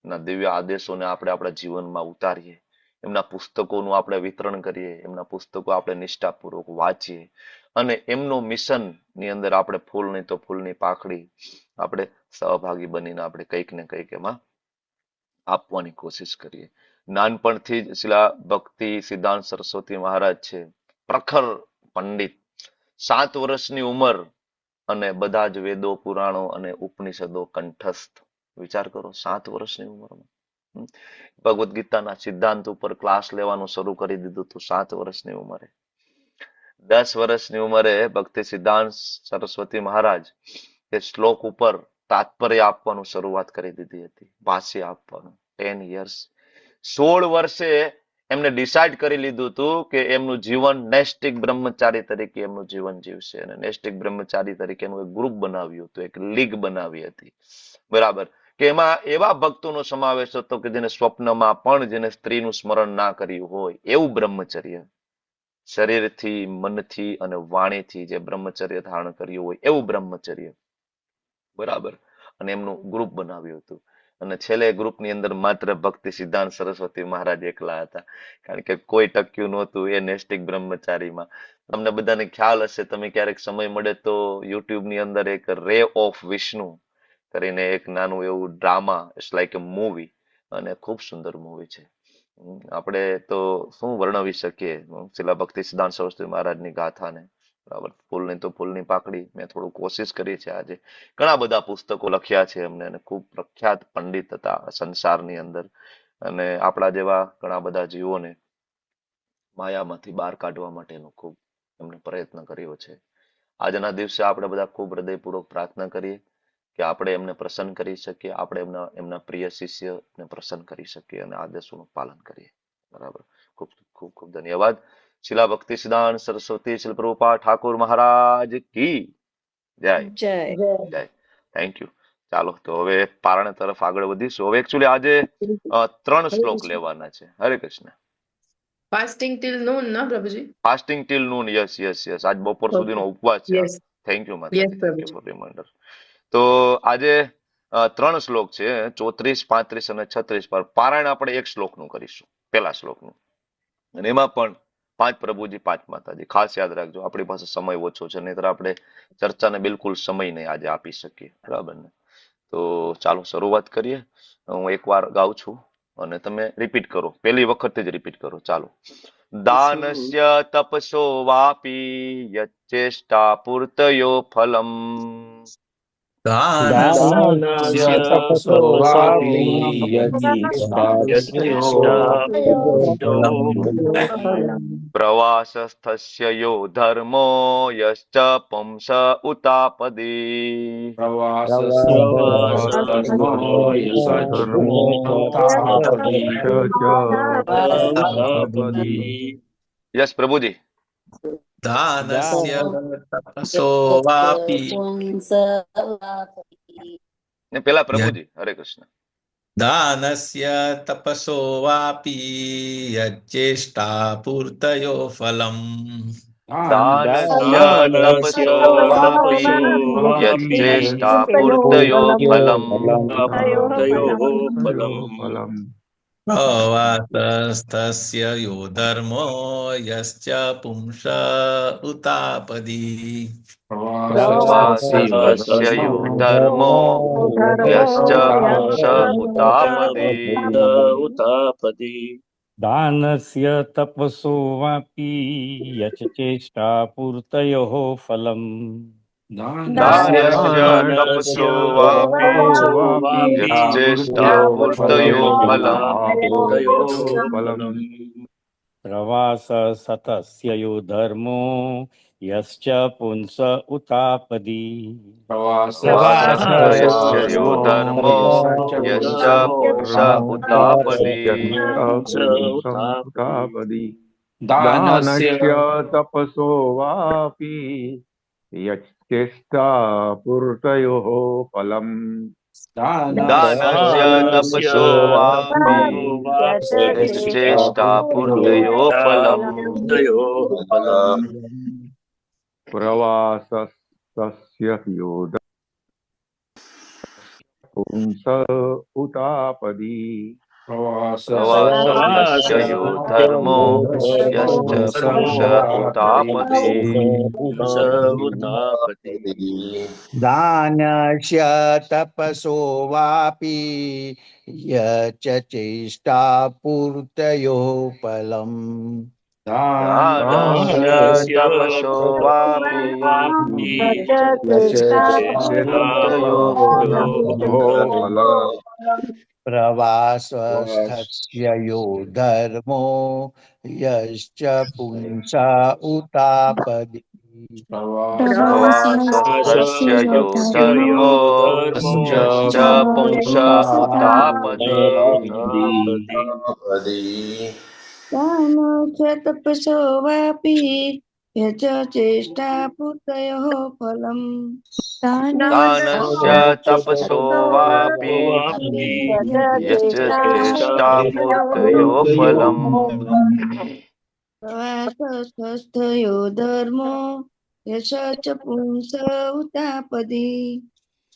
ના દિવ્ય આદેશોને આપણે આપણા જીવનમાં ઉતારીએ, એમના પુસ્તકોનું આપણે વિતરણ કરીએ, એમના પુસ્તકો આપણે નિષ્ઠાપૂર્વક વાંચીએ અને એમનો મિશન ની અંદર આપણે ફૂલ નહીં તો ફૂલની પાખડી આપણે સહભાગી બનીને આપણે કંઈક ને કંઈક એમાં આપવાની કોશિશ કરીએ. નાનપણથી જ શિલા ભક્તિ સિદ્ધાંત સરસ્વતી મહારાજ છે પ્રખર પંડિત. 7 વર્ષની ઉંમર અને બધા જ વેદો, પુરાણો અને ઉપનિષદો કંઠસ્થ. વિચાર કરો, 7 વર્ષની ઉંમરમાં. ભગવદ્ ગીતાના સિદ્ધાંત ઉપર ક્લાસ લેવાનું શરૂ કરી દીધું હતું 7 વર્ષની ઉંમરે. 10 વર્ષની ઉંમરે ભક્તિ સિદ્ધાંત સરસ્વતી મહારાજ એ શ્લોક ઉપર તાત્પર્ય આપવાનું શરૂઆત કરી દીધી હતી, ભાષ્ય આપવાનું. 10 years. 16 વર્ષે એમને ડિસાઇડ કરી લીધું હતું કે એમનું જીવન નૈષ્ટિક બ્રહ્મચારી તરીકે એમનું જીવન જીવશે, અને નૈષ્ટિક બ્રહ્મચારી તરીકે એનું એક ગ્રુપ બનાવ્યું હતું, એક લીગ બનાવી હતી. બરાબર, કે એમાં એવા ભક્તોનો સમાવેશ હતો કે જેને સ્વપ્નમાં પણ જેને સ્ત્રીનું સ્મરણ ના કર્યું હોય એવું બ્રહ્મચર્ય, શરીરથી, મનથી અને વાણીથી જે બ્રહ્મચર્ય ધારણ કર્યું હોય એવું બ્રહ્મચર્ય. બરાબર, અને એમનું ગ્રુપ બનાવ્યું હતું. અને છેલ્લે ગ્રુપની અંદર માત્ર ભક્તિ સિદ્ધાંત સરસ્વતી મહારાજ એકલા હતા, કારણ કે કોઈ ટક્યું નહોતું એ નૈષ્ટિક બ્રહ્મચારીમાં. તમને બધાને ખ્યાલ હશે, તમે ક્યારેક સમય મળે તો યુટ્યુબ ની અંદર એક રે ઓફ વિષ્ણુ કરીને એક નાનું એવું drama, it's like a movie, અને ખૂબ સુંદર મૂવી છે. આપણે તો શું વર્ણવી શકીએ શિલા ભક્તિ સિદ્ધાંત સરસ્વતી મહારાજની ગાથાને. બરાબર, ફૂલની તો ફૂલની પાકડી, મેં થોડું કોશિશ કરી છે આજે. ઘણા બધા પુસ્તકો લખ્યા છે એમને, અને ખૂબ પ્રખ્યાત પંડિત હતા સંસારની અંદર, અને આપણા જેવા ઘણા બધા જીવોને માયામાંથી બહાર કાઢવા માટેનો ખૂબ એમને પ્રયત્ન કર્યો છે. આજના દિવસે આપણે બધા ખૂબ હૃદયપૂર્વક પ્રાર્થના કરીએ કે આપણે એમને પ્રસન્ન કરી શકીએ, આપણે એમના પ્રિય શિષ્યને પ્રસન્ન કરી શકીએ અને આદેશોનું પાલન કરીએ. બરાબર, ખૂબ ખૂબ ખૂબ ધન્યવાદ. શિલા ભક્તિ સિદ્ધાંત સરસ્વતી શિલ પ્રભુપાદ ઠાકોર મહારાજ કી જય. જય. Thank you. ચાલો, તો હવે પારણા તરફ આગળ વધીશું. હવે એકચ્યુઅલી આજે 3 શ્લોક લેવાના છે. Hare Krishna. Fasting till noon, na Prabhuji? Fasting till noon. Yes yes yes, આજ બપોર સુધીનો Okay. ઉપવાસ છે. Yes. થેન્ક યુ Yes, માતાજી, thank you Prabhuji. For reminder. તો આજે 3 શ્લોક છે, 34, 35 અને 36 પર. પારાયણ આપણે 1 શ્લોકનું કરીશું, પહેલા શ્લોકનું, અને એમાં પણ 5 પ્રભુજી 5 માતાજી. ખાસ યાદ રાખજો, આપણી પાસે સમય ઓછો છે, નહીતર આપણે ચર્ચાને બિલકુલ સમય નહીં આજે આપી શકીએ. બરાબર ને? તો ચાલો શરૂઆત કરીએ. હું એકવાર ગાઉં છું અને તમે રિપીટ કરો, પહેલી વખતે જ રિપીટ કરો. ચાલો. દાનસ્ય તપસો વાપી યચ્ચેષ્ટા પૂર્તયો ફલમ. દાનસ્ય દાનસ્ય તપસો વાપી યજ્ઞેષ્ટા પૂર્તયો ફલમ. પ્રવાસસ્થસ્ય યો ધર્મો યશ્ચ પુંસ ઉતાપદી. યસ પ્રભુજી. દાનસ્ય તપસો વાપી. ને પેલા પ્રભુજી, હરે કૃષ્ણ. દાનસ્ય તપસો વાપી યજ્જેષ્ટા પૂર્તયો ફલમ. દાનસ્ય તપસો વાપી યચ્ચેષ્ટા પૂર્તયો ફલમ. ફલમ. પ્રવાસસ્થસ્ય યો ધર્મો યશ્ચ પુંસ ઉતાપદી. પ્રવાસસ્થસ્ય યો ધર્મો યશ્ચ પુંસ ઉતાપદી. ઉતાપદી. દાનસ્ય તપસો વાપી યચેષ્ટા પૂર્તયોઃ ફલમ. દાનસ્ય તપસો વાપી યચ્ચેષ્ટા પૂર્તયો ફલમ. પ્રવાસ સતસ્ય યો ધર્મો યશ્ચ પુંસ ઉતાપદી. પ્રવાસસ્થસ્ય યો ધર્મો યશ્ચ પુંસ ઉતાપદી. દાનસ્ય તપસો વાપી યચ્ચેષ્ટા પૂર્તયોઃ ફલમ. દાનસ્ય તપસો વાપી યચ્ચેષ્ટા પૂર્તયો ફલમ. પ્રવાસસ્ય યો પુંસ ઉતાપદી. પ્રવાસસ્થસ્ય યો ધર્મો યશ્ચ પુંસ ઉતાપદી. દાનસ્ય તપસો વાપી યચેષ્ટા પૂર્તયો ફલમ. દાનસ્ય તપસો વાપી ચેષ્ટાપૂર્તયો ફલમ પ્રવાસસ્થસ્ય યો ધર્મો યશ્ચ પુંસા ઉતાપદી પ્રવાસસ્થસ્ય યો ધર્મો યશ્ચ પુંસ ઉતાપદી દાનસ્ય તપસો વાપી યચ ચેષ્ટા પૂર્તયોઃ ફલમ દાનસ્ય તપસો વાપી યશ્ચ ચેષ્ટાપૂર્તયો ફલમ પ્રવાસસ્થયો ધર્મો યશ ચ પુંસ ઉતાપદી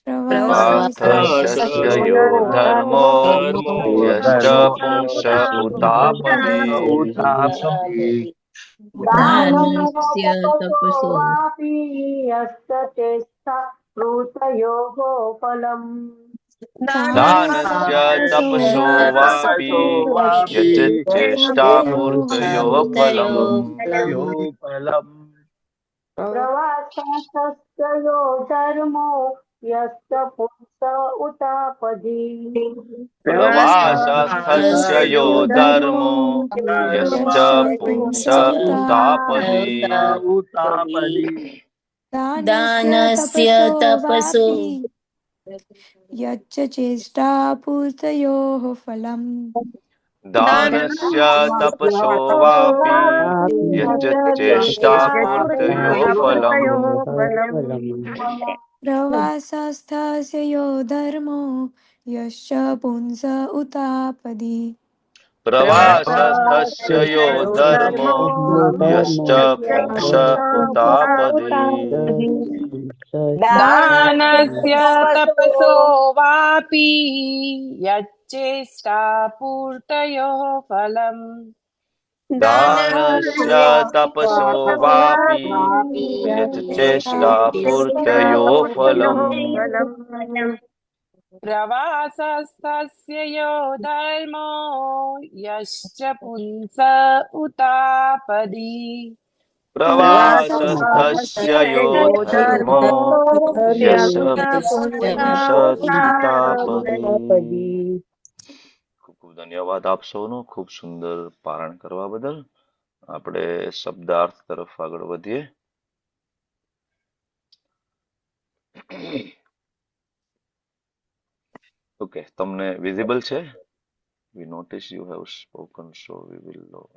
પ્રવાસસ્થસ્ય યો ધર્મો યશ્ચ પુંસ ઉતાપદી દાનસ્ય તપસો દાનસ્ય તપસો વાપી યચ ચેષ્ટાપૂર્તયો ફલમ પ્રવાસસ્થસ્ય યો ધર્મો યશ્ચ પુંસ ઉતાપદી દાનસ્ય તપસો યચ્ચ ચેષ્ટા પૂર્તયોઃ ફલમ દાનસ્ય તપસો વાપી યચ ચેષ્ટાપૂર્તયો ફલમ પ્રવાસસ્થસ્ય યો ધર્મો યશ્ચ પુંસ ઉતાપદી પ્રવાસસ્થસ્ય યો ધર્મો યશ્ચ પુંસ ઉતાપદી દાનસ્ય તપસો વાપી યચ્ચેષ્ટા પૂર્તયોઃ ફલમ દાનસ્ય તપસો વાપી યચ ચેષ્ટાપૂર્તયો ફલમ પ્રવાસસ્થસ્ય યો ધર્મો યશ્ચ પુંસ ઉતાપદી પ્રવાસસ્થસ્ય યો ધર્મો યશ પુંસ ઉતાપદી. ખૂબ ખૂબ ધન્યવાદ આપ સૌનો ખૂબ સુંદર પારણ કરવા બદલ. આપણે શબ્દાર્થ તરફ આગળ વધીએ. ઓકે, તમને વિઝિબલ છે? We notice you have spoken, so we will know.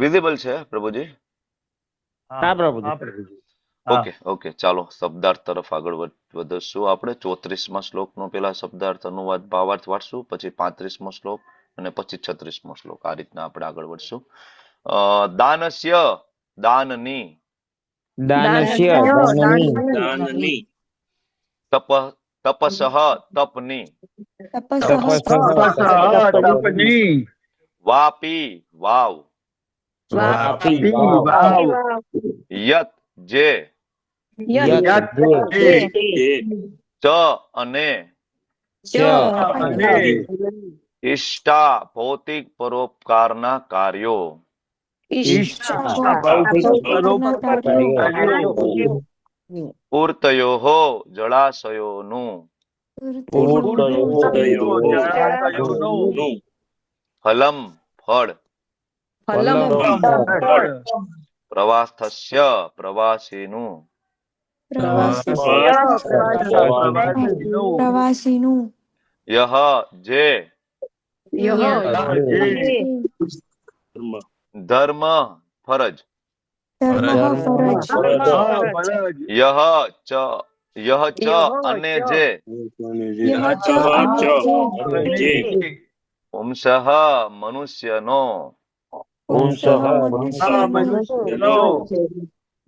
Visible છે પ્રભુજી? હા પ્રભુજી. ઓકે ઓકે, ચાલો શબ્દાર્થ તરફ આગળ વધશું. આપણે 34મા શ્લોકનો પેલા શબ્દાર્થ અનુવાદ ભાવાર્થ વાંચશું, પછી 35મો શ્લોક અને પછી 36મો શ્લોક. આ રીતના આપણે આગળ વધશું. દાનસ્ય દાનની, તપસઃ તપની, વાપી વાવ, યત જે, ચ અને, ઇષ્ટા ભૌતિક પરોપકારના કાર્યો, પૂર્તયોઃ જળાશયોનું, ફલમ ફળ, પ્રવાસસ્ય પ્રવાસીનું, પ્રવાસીનું, યહ જે, ધર્મ ફરજ, યહ ચ અને જે, પુંસઃ મનુષ્યનો,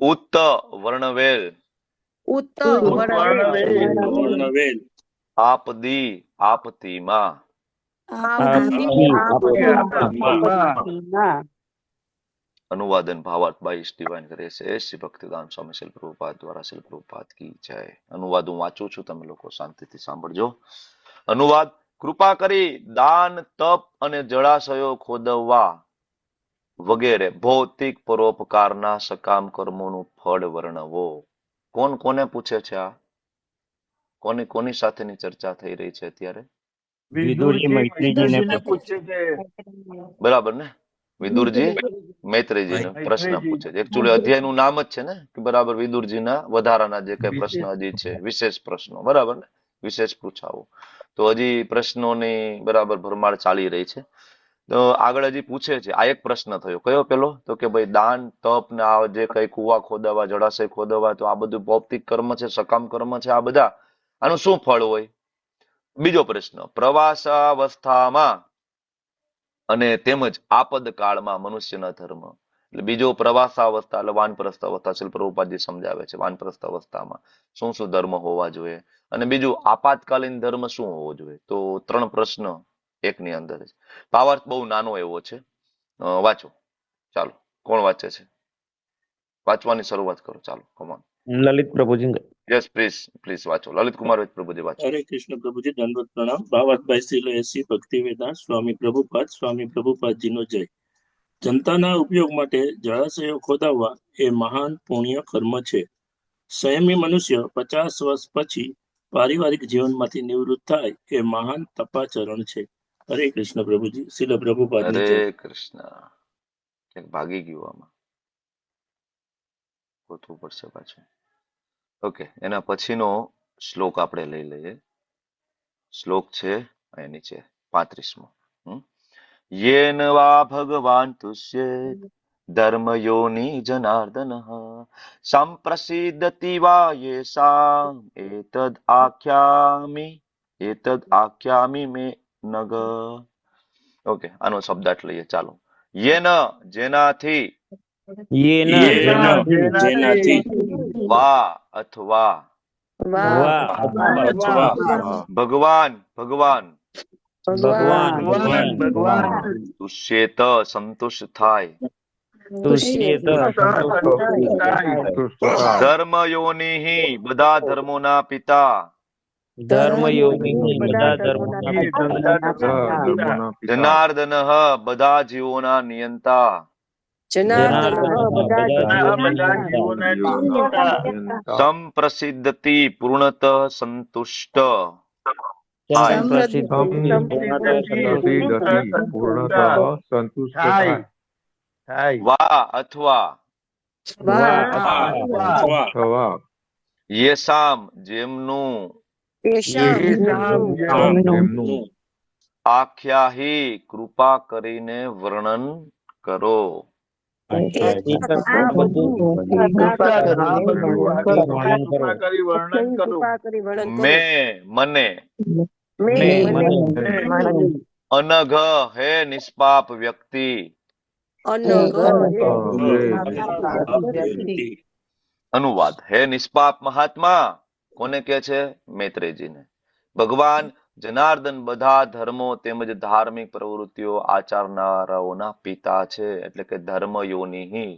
ઉત્ત વર્ણવેલ, આપદી આપતીમાં, અનુવાદન ભાવાર્થ બાઈસ ડિવાઇન કરે છે શ્રી ભક્તિદાન સ્વામી શીલ પ્રભુપાદ દ્વારા શીલ પ્રભુપાદ કી જય. અનુવાદ હું વાંચું છું, તમે લોકો શાંતિથી સાંભળજો. અનુવાદ: કૃપા કરી દાન, તપ અને જળાશયો ખોદવવા વગેરે ભૌતિક પરોપકારના સકામ કર્મોનું ફળ વર્ણવો. કોને પૂછે છે આ? કોની સાથેની ચર્ચા થઈ રહી છે અત્યારે? વિદુરજી મૈત્રીજીને પૂછે છે. બરાબર ને? વિદુરજી મૈત્રીજીને પ્રશ્ન પૂછે છે. એકચ્યુઅલી અધ્યાયનું નામ જ છે ને કે બરાબર વિદુરજીના વધારાના જે કઈ પ્રશ્ન હજી છે, વિશેષ પ્રશ્નો, બરાબર ને? વિશેષ પૂછાવો. તો હજી પ્રશ્નોની બરાબર ભરમાર ચાલી રહી છે. તો આગળ હજી પૂછે છે. આ એક પ્રશ્ન થયો. કયો પેલો? તો કે ભાઈ દાન, તપ ને આ જે કઈ કુવા ખોદવા, જળાશય ખોદવા, તો આ બધું ભૌતિક કર્મ છે, સકામ કર્મ છે. આ બધા આનું શું ફળ હોય? બીજો પ્રશ્ન, પ્રવાસાવસ્થામાં અને તેમજ આપદ કાળમાં મનુષ્યના ધર્મ. એટલે બીજો પ્રવાસાવસ્થા એટલે વાનપ્રસ્થ અવસ્થા છે. પ્રભુપાદજી સમજાવે છે વાનપ્રસ્થ અવસ્થામાં શું શું ધર્મ હોવા જોઈએ, અને બીજું આપાતકાલીન ધર્મ શું હોવો જોઈએ. તો 3 પ્રશ્ન એકની અંદર જ. ભાવાર્થ બહુ નાનો એવો છે. વાંચો. ચાલો, કોણ વાંચે છે? વાંચવાની શરૂઆત કરો. ચાલો, કમાન. લલિત પ્રભુજી. યસ, પ્લીઝ વાંચો. લલિત કુમાર પ્રભુજી વાંચો. હરે કૃષ્ણ પ્રભુજી, દંડવત પ્રણામ. ભાવાર્થભાઈ શ્રી એસી ભક્તિ વેદાંત સ્વામી પ્રભુપાદજીનો જય. જનતાના ઉપયોગ માટે જળાશયો ખોદાવવા એ મહાન પુણ્ય કર્મ છે. સંયમી મનુષ્ય 50 વર્ષ પછી પારિવારિક જીવનમાંથી નિવૃત્ત થાય એ મહાન તપાચરણ છે. હરે કૃષ્ણ પ્રભુજી, શ્રીલ પ્રભુપાદની જય. હરે કૃષ્ણ. ક્યાંક ભાગી ગયું આમાં, ગોતવું પડશે પાછું. ઓકે, એના પછીનો શ્લોક આપણે લઈ લઈએ. શ્લોક છે અહીં નીચે 35મો. યેન વા ભગવાન તુષ્યેત ધર્મયોનિ જનાર્દન સંપ્રસિદ્ધતિ વા યેષામ એતદ આખ્યામિ મે નગ. ઓકે, આનો શબ્દાર્થ લઈએ. ચાલો. યેન જેનાથી, વા અથવા ભગવાન તુષ્યેત સંતુષ્ટ થાય, ધર્મયોનિ બધા ધર્મોના પિતા, જનાર્દન બધા જીવોના નિયંતા, સંપ્રસિદ્ધતિ પૂર્ણત સંતુષ્ટ વા અથવા યેસામ જેમનું આખ્યાહી કૃપા કરીને વર્ણન કરો. મને અનઘ હે નિષ્પાપ વ્યક્તિ, અનુવાદ, હે નિષ્પાપ મહાત્મા. કોને કે છે? મૈત્રેયજીને. ભગવાન જનાર્દન બધા ધર્મો તેમજ ધાર્મિક પ્રવૃત્તિઓ આચરનારાઓના પિતા છે, એટલે કે ધર્મયોનિ.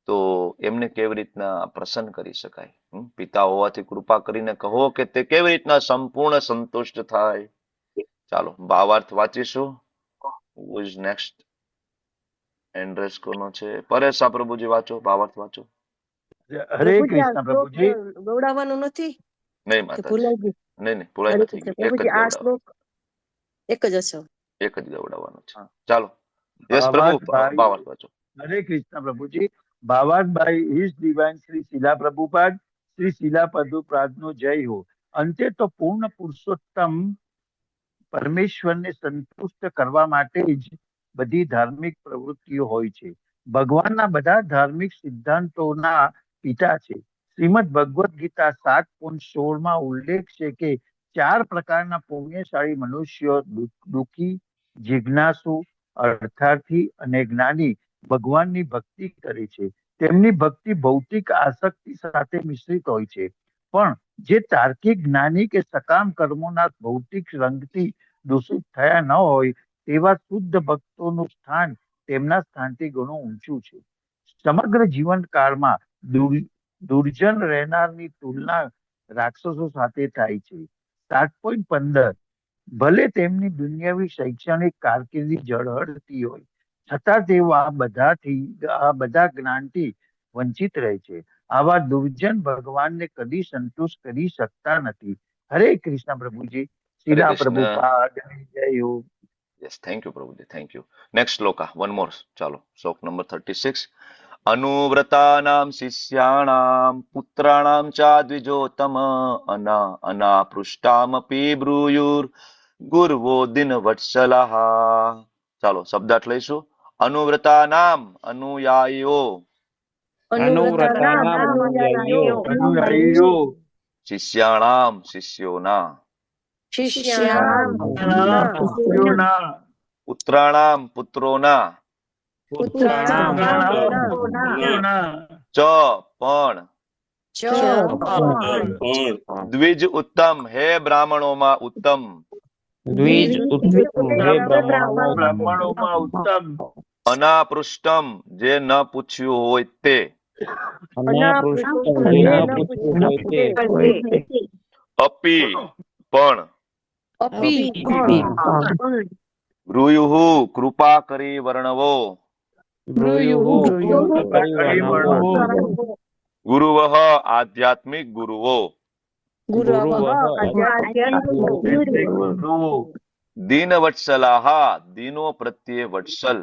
તો એમને કેવી રીતના પ્રસન્ન કરી શકાય? પિતા હોવાથી કૃપા કરીને કહો કે તે કેવી રીતના સંપૂર્ણ સંતુષ્ટ થાય. ચાલો, ભાવાર્થ વાંચીશું. Who is next? એન્ડ્રેસ કોનો છે? પરેશા પ્રભુજી વાંચો, ભાવાર્થ વાંચો. હરે કૃષ્ણ પ્રભુજી. ગૌડાવવાનું નથી? નહીં માતાજી, નહીં ભૂલાઈ નથી ગયું. એક જ ગૌડાવવાનું છે. ચાલો, યસ પ્રભુ, ભાવાર્થ વાંચો. હરે કૃષ્ણ પ્રભુજી. ભાવાર્થભાઈ હિઝ ડિવાઇન શ્રી શીલા પ્રભુપાદ, શ્રી શીલા પ્રભુપાદનો જય હો. અંતે તો પૂર્ણ પુરુષોત્તમ પરમેશ્વરને સંતુષ્ટ કરવા માટે જ બધી ધાર્મિક પ્રવૃત્તિઓ હોય છે. ભગવાનના બધા ધાર્મિક સિદ્ધાંતોના પિતા છે. શ્રીમદ ભગવદ ગીતા 7.16 ઉલ્લેખ છે કે 4 પ્રકારના પુણ્યશાળી મનુષ્યો દુઃખી, જિજ્ઞાસુ, અર્થાર્થી અને જ્ઞાની ભગવાનની ભક્તિ કરે છે. તેમની ભક્તિ ભૌતિક આસક્તિ સાથે મિશ્રિત હોય છે, પણ જે તાર્કિક, જ્ઞાની કે સકામ કર્મોના ભૌતિક રંગથી દૂષિત થયા ન હોય તેવા શુદ્ધ ભક્તોનું સ્થાન તેમના સ્થાનથી ઘણું ઊંચું છે. સમગ્ર જીવન કાળમાં દુર્જન રહેનારની તુલના રાક્ષસો સાથે થાય છે. 7.15 ભલે તેમની દુનિયાવી શૈક્ષણિક કારકિર્દી ઝળહળતી હોય છતાં તેઓ આ બધા જ્ઞાનથી વંચિત રહે છે. આવા દુર્જન ભગવાનને કદી સંતુષ્ટ કરી શકતા નથી. હરે કૃષ્ણ પ્રભુજી. હરે શીલા કૃષ્ણ. પ્રભુપાદની જય હો. યસ, થેન્ક યુ પ્રભુજી, thank you. Next Shloka, one more. ચાલો, શ્લોક નંબર 36. અનુવ્રતાનામ શિષ્યાણામ પુત્રાણામ ચા દ્વિજોતમ અનાપૃષ્ટામપી બ્રૂયુર ગુરવો દિન વત્સલાહ. ચાલો, શબ્દાર્થ લઈશું. અનુવ્રતાનામ અનુયાયીઓ, અનુવ્રતાનામ અનુયાયીઓ, અનુયાયીઓ, શિષ્યાણામ શિષ્યોના, શિષ્યાણામ શિષ્યોના, પુત્રાણામ પુત્રોના, પુત્રાણામ પુત્રોના, ચ પણ, પણ દ્વિજ ઉત્તમ, હે બ્રાહ્મણોમાં ઉત્તમ, દ્વિજ ઉત્તમ, હે બ્રાહ્મણોમાં ઉત્તમ, અનાપૃષ્ટમ, જે ન પૂછ્યું હોય તે, અનાપૃષ્ટમ, જે ન પૂછ્યું હોય તે, અપી પણ, બ્રૂયુહુ કૃપા કરી વર્ણવો, બ્રૂયુહુ કૃપા કરી વર્ણવો, ગુરુવઃ આધ્યાત્મિક ગુરુઓ, ગુરુવઃ આધ્યાત્મિક ગુરુઓ, દીન વત્સલાહ, દીનો પ્રત્યે વત્સલ,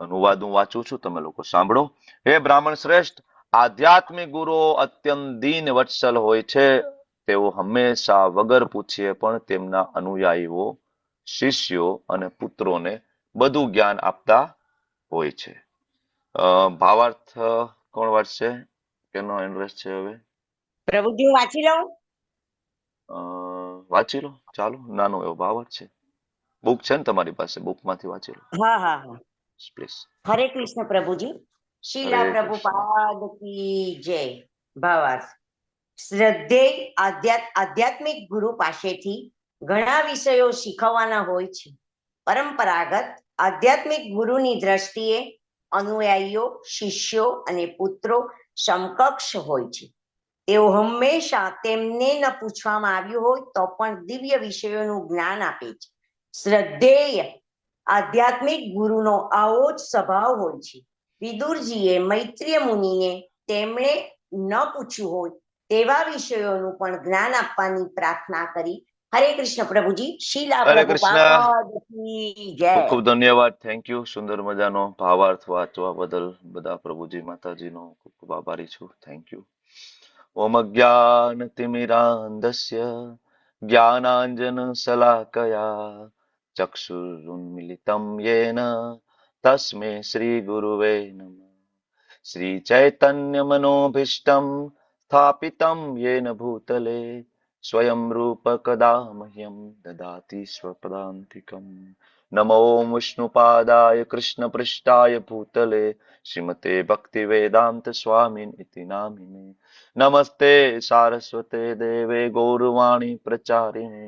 અનુવાદ હું વાંચું છું, તમે લોકો સાંભળો. હે બ્રાહ્મણ શ્રેષ્ઠ, આધ્યાત્મિક ગુરુઓ અત્યંત દીન વત્સલ હોય છે. તેઓ હંમેશા વગર પૂછીએ પણ તેમના અનુયાયીઓ, શિષ્યો અને પુત્રોને બધું જ્ઞાન આપતા હોય છે. ભાવાર્થ કોણ વાંચશે? કેનો ઇન્ટરેસ્ટ છે હવે? પ્રભુજી વાંચી લઉં. વાંચી લો, ચાલો. નાનો એવો ભાવાર્થ છે. બુક છે ને તમારી પાસે? બુકમાંથી વાંચી લો હા હા હા. પ્લીઝ. હરે કૃષ્ણ પ્રભુજી. શીલા હરે પ્રભુપાદ કી જય. ભાવાર્થ. શ્રદ્ધેય આધ્યાત્મિક ગુરુ પાસેથી ઘણા વિષયો શીખવવાના હોય છે. પરંપરાગત આધ્યાત્મિક ગુરુની દ્રષ્ટિએ અનુયાયીઓ, શિષ્યો અને પુત્રો સમકક્ષ હોય છે. તેઓ હંમેશા તેમને ન પૂછવામાં આવ્યું હોય તો પણ દિવ્ય વિષયોનું જ્ઞાન આપે છે. શ્રદ્ધેય આધ્યાત્મિક ગુરુનો આવો જ સ્વભાવ હોય છે. વિદુરજીએ મૈત્રીય મુનિને તેમણે ન પૂછ્યું હોય તેવા વિષયોનું પણ જ્ઞાન આપવાની પ્રાર્થના કરી. હરે કૃષ્ણ પ્રભુજી. શીલા હરે કૃષ્ણ. પ્રભુપાદ કી જય. ખૂબ ખૂબ ધન્યવાદ. Thank you. સુંદર મજાનો ભાવાર્થ વાંચવા બદલ બધા પ્રભુજી માતાજીનો ખૂબ ખૂબ આભારી છું. Thank you. ઓમ જ્ઞાનતિમિરાન્ધસ્ય જ્ઞાનાંજન શલાકયા ચક્ષુરુન્મિલિતમ યેન તસ્મે શ્રી ગુરુવે નમઃ. શ્રી ચૈતન્ય મનોભીષ્ટમ સ્થાપિતમ યેન ભૂતલે સ્વયં રૂપ કદા મહ્યમ દદાતિ સ્વપદાંતિકમ. નમો વિષ્ણુપાદાય કૃષ્ણ પૃષ્ઠાય ભૂતલે શ્રીમતે ભક્તિ વેદાંત સ્વામિન ઇતિ નામિને. નમસ્તે સારસ્વતે દેવે ગૌરવાણી પ્રચારિણે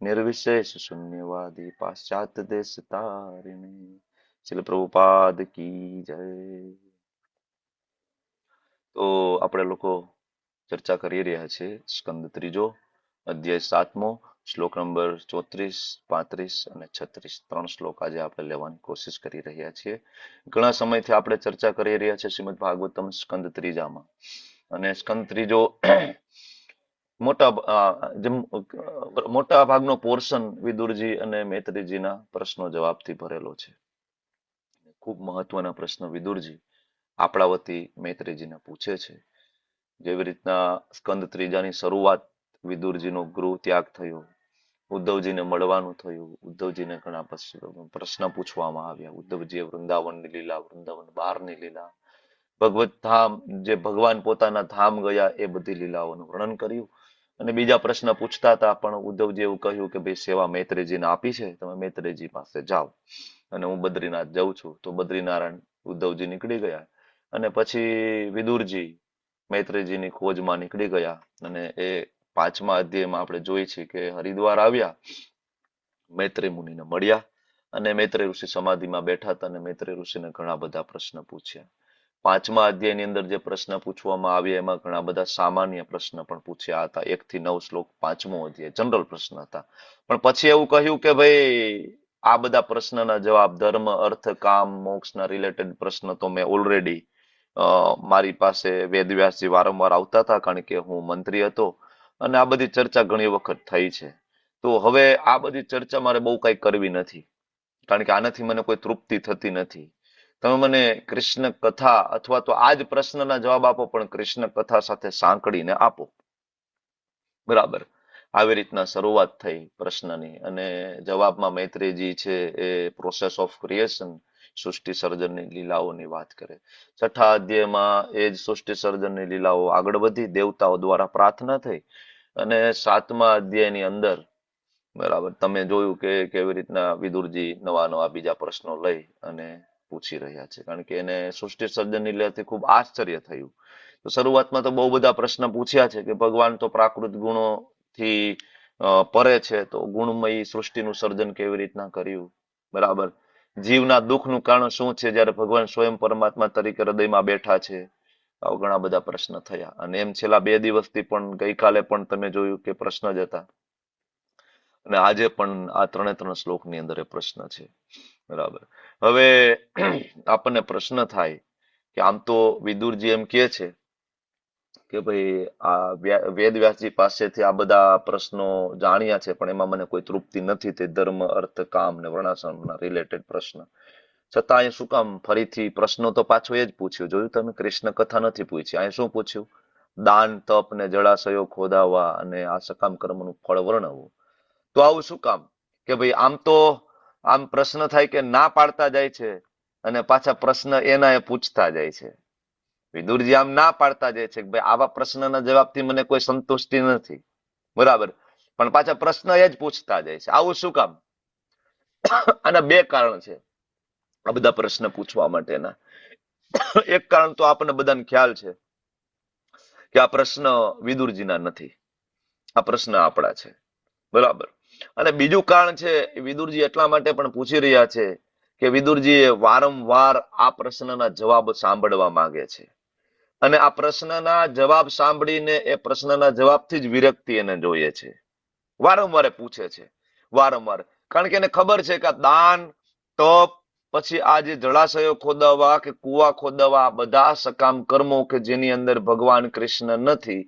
નિર્વિશેષ શૂન્યવાદી પાશ્ચાત્ય દેશ તારિણે. શ્રીલ પ્રભુપાદ કી જય. તો આપણે લોકો ચર્ચા કરી રહ્યા છીએ સ્કંદ ત્રીજો, અધ્યાય 7મો, શ્લોક નંબર 34, 35 અને 36. 3 શ્લોક આજે આપણે લેવાની કોશિશ કરી રહ્યા છીએ. ઘણા સમયથી આપણે ચર્ચા કરી રહ્યા છીએ શ્રીમદ ભાગવતમ સ્કંદ ત્રીજામાં. અને સ્કંદ ત્રીજો મોટા ભાગનો પોર્શન વિદુરજી અને મૈત્રીજીના પ્રશ્નો જવાબથી ભરેલો છે. ખૂબ મહત્વના પ્રશ્ન વિદુરજી આપણા વતી મૈત્રીજીને પૂછે છે. જેવી રીતના સ્કંદ ત્રીજાની શરૂઆત વિદુરજીનો ગૃહ ત્યાગ થયો, ઉદ્ધવજીને મળવાનું થયું, ઉદ્ધવજીને ઘણા પ્રશ્ન પૂછવામાં આવ્યા, ઉદ્ધવજીએ વૃંદાવનની લીલા, વૃંદાવન બહારની લીલા, ભગવત ધામ જે ભગવાન પોતાના ધામ ગયા એ બધી લીલાઓનું વર્ણન કર્યું. અને બીજા પ્રશ્ન પૂછતા હતા પણ ઉદ્ધવજી એવું કહ્યું કે ભાઈ સેવા મૈત્રીજીને આપી છે, તમે મૈત્રીજી પાસે જાઓ અને હું બદ્રીનાથ જાઉં છું. તો બદ્રીનારાયણ ઉદ્ધવજી નીકળી ગયા અને પછી વિદુરજી મૈત્રીજીની ખોજમાં નીકળી ગયા. અને એ 5મા અધ્યાયમાં આપણે જોઈ છે કે હરિદ્વાર આવ્યા, મૈત્રી મુનિને મળ્યા અને મૈત્રી ઋષિ સમાધિમાં બેઠા હતા અને મૈત્રી ઋષિને ઘણા બધા પ્રશ્ન પૂછ્યા. 5મા અધ્યાયની અંદર જે પ્રશ્ન પૂછવામાં આવ્યા એમાં ઘણા બધા સામાન્ય પ્રશ્ન પણ પૂછ્યા હતા. 1 થી 9 શ્લોક 5મો અધ્યાય જનરલ પ્રશ્ન હતા. પણ પછી એવું કહ્યું કે ભાઈ આ બધા પ્રશ્નના જવાબ ધર્મ, અર્થ, કામ, મોક્ષના રિલેટેડ પ્રશ્ન તો મેં ઓલરેડી મારી પાસે વેદવ્યાસજી વારંવાર આવતા હતા, કારણ કે હું મંત્રી હતો અને આ બધી ચર્ચા ઘણી વખત થઈ છે. તો હવે આ બધી ચર્ચા મારે બહુ કઈ કરવી નથી, કારણ કે આનાથી મને કોઈ તૃપ્તિ થતી નથી. તમે મને કૃષ્ણ કથા અથવા તો આ જ પ્રશ્નના જવાબ આપો, પણ કૃષ્ણ કથા સાથે સાંકળીને આપો. બરાબર. આવી રીતના શરૂઆત થઈ પ્રશ્નની, અને જવાબમાં મૈત્રેયજી છે એ પ્રોસેસ ઓફ ક્રિએશન, સૃષ્ટિ સર્જનની લીલાઓની વાત કરે. 6ઠા અધ્યાયમાં એ જ સૃષ્ટિ સર્જનની લીલાઓ આગળ વધી, દેવતાઓ દ્વારા પ્રાર્થના થઈ. અને 7મા અધ્યાયની અંદર બરાબર તમે જોયું કે કેવી રીતના વિદુરજી નવા નવા બીજા પ્રશ્નો લઈ અને પૂછી રહ્યા છે, કારણ કે એને સૃષ્ટિ સર્જનની લીલાથી ખૂબ આશ્ચર્ય થયું. તો શરૂઆતમાં તો બહુ બધા પ્રશ્ન પૂછ્યા છે કે ભગવાન તો પ્રાકૃત ગુણોથી પરે છે, તો ગુણમયી સૃષ્ટિનું સર્જન કેવી રીતના કર્યું. બરાબર. જીવના દુઃખનું કારણ શું છે જ્યારે ભગવાન સ્વયં પરમાત્મા તરીકે હૃદયમાં બેઠા છે. આવા ઘણા બધા પ્રશ્ન થયા. અને એમ છેલ્લા 2 દિવસથી પણ, ગઈકાલે પણ તમે જોયું કે પ્રશ્ન જ હતા, અને આજે પણ આ 3 શ્લોકની અંદર એ પ્રશ્ન છે. બરાબર. હવે આપણને પ્રશ્ન થાય કે આમ તો વિદુરજી એમ કહે છે કે ભાઈ આ વેદવ્યાસજી પાસેથી આ બધા પ્રશ્નો જાણ્યા છે, પણ એમાં મને કોઈ તૃપ્તિ નથી. તે ધર્મ, અર્થ, કામ ને વર્ણાશ્રમના રિલેટેડ પ્રશ્ન. છતાં અહીંયા શું કામ ફરીથી પ્રશ્નો તો પાછો એ જ પૂછ્યો. જોયું તમે, કૃષ્ણ કથા નથી પૂછી. અહીંયા શું પૂછ્યું? દાન, તપ ને જળાશયો ખોદાવવા અને આ સકામ કર્મનું ફળ વર્ણવવું. તો આવું શું કામ? કે ભાઈ આમ તો આમ પ્રશ્ન થાય કે ના પાડતા જાય છે, અને પાછા પ્રશ્ન એના એ પૂછતા જાય છે. વિદુરજી આમ ના પાડતા જાય છે કે ભાઈ આવા પ્રશ્નના જવાબથી મને કોઈ સંતુષ્ટિ નથી. બરાબર. પણ પાછા પ્રશ્ન એ જ પૂછતા જાય છે. આવું શું કામ? આના 2 કારણ છે આ બધા પ્રશ્ન પૂછવા માટેના. એક કારણ તો આપણને બધાને ખ્યાલ છે કે આ પ્રશ્ન વિદુરજીના નથી, આ પ્રશ્ન આપણા છે. બરાબર. અને બીજું કારણ છે, વિદુરજી એટલા માટે પણ પૂછી રહ્યા છે કે વિદુરજી વારંવાર આ પ્રશ્નના જવાબ સાંભળવા માંગે છે, અને આ પ્રશ્નના જવાબ સાંભળીને એ પ્રશ્નના જવાબથી જ વિરક્તિ એને જોઈએ છે. વારંવાર પૂછે છે, વારંવાર. કારણ કે એને ખબર છે કે દાન, તપ, પછી આ જે જળાશયો ખોદાવવા કે કુવા ખોદાવવા, બધા સકામ કર્મો કે જેની અંદર ભગવાન કૃષ્ણ નથી,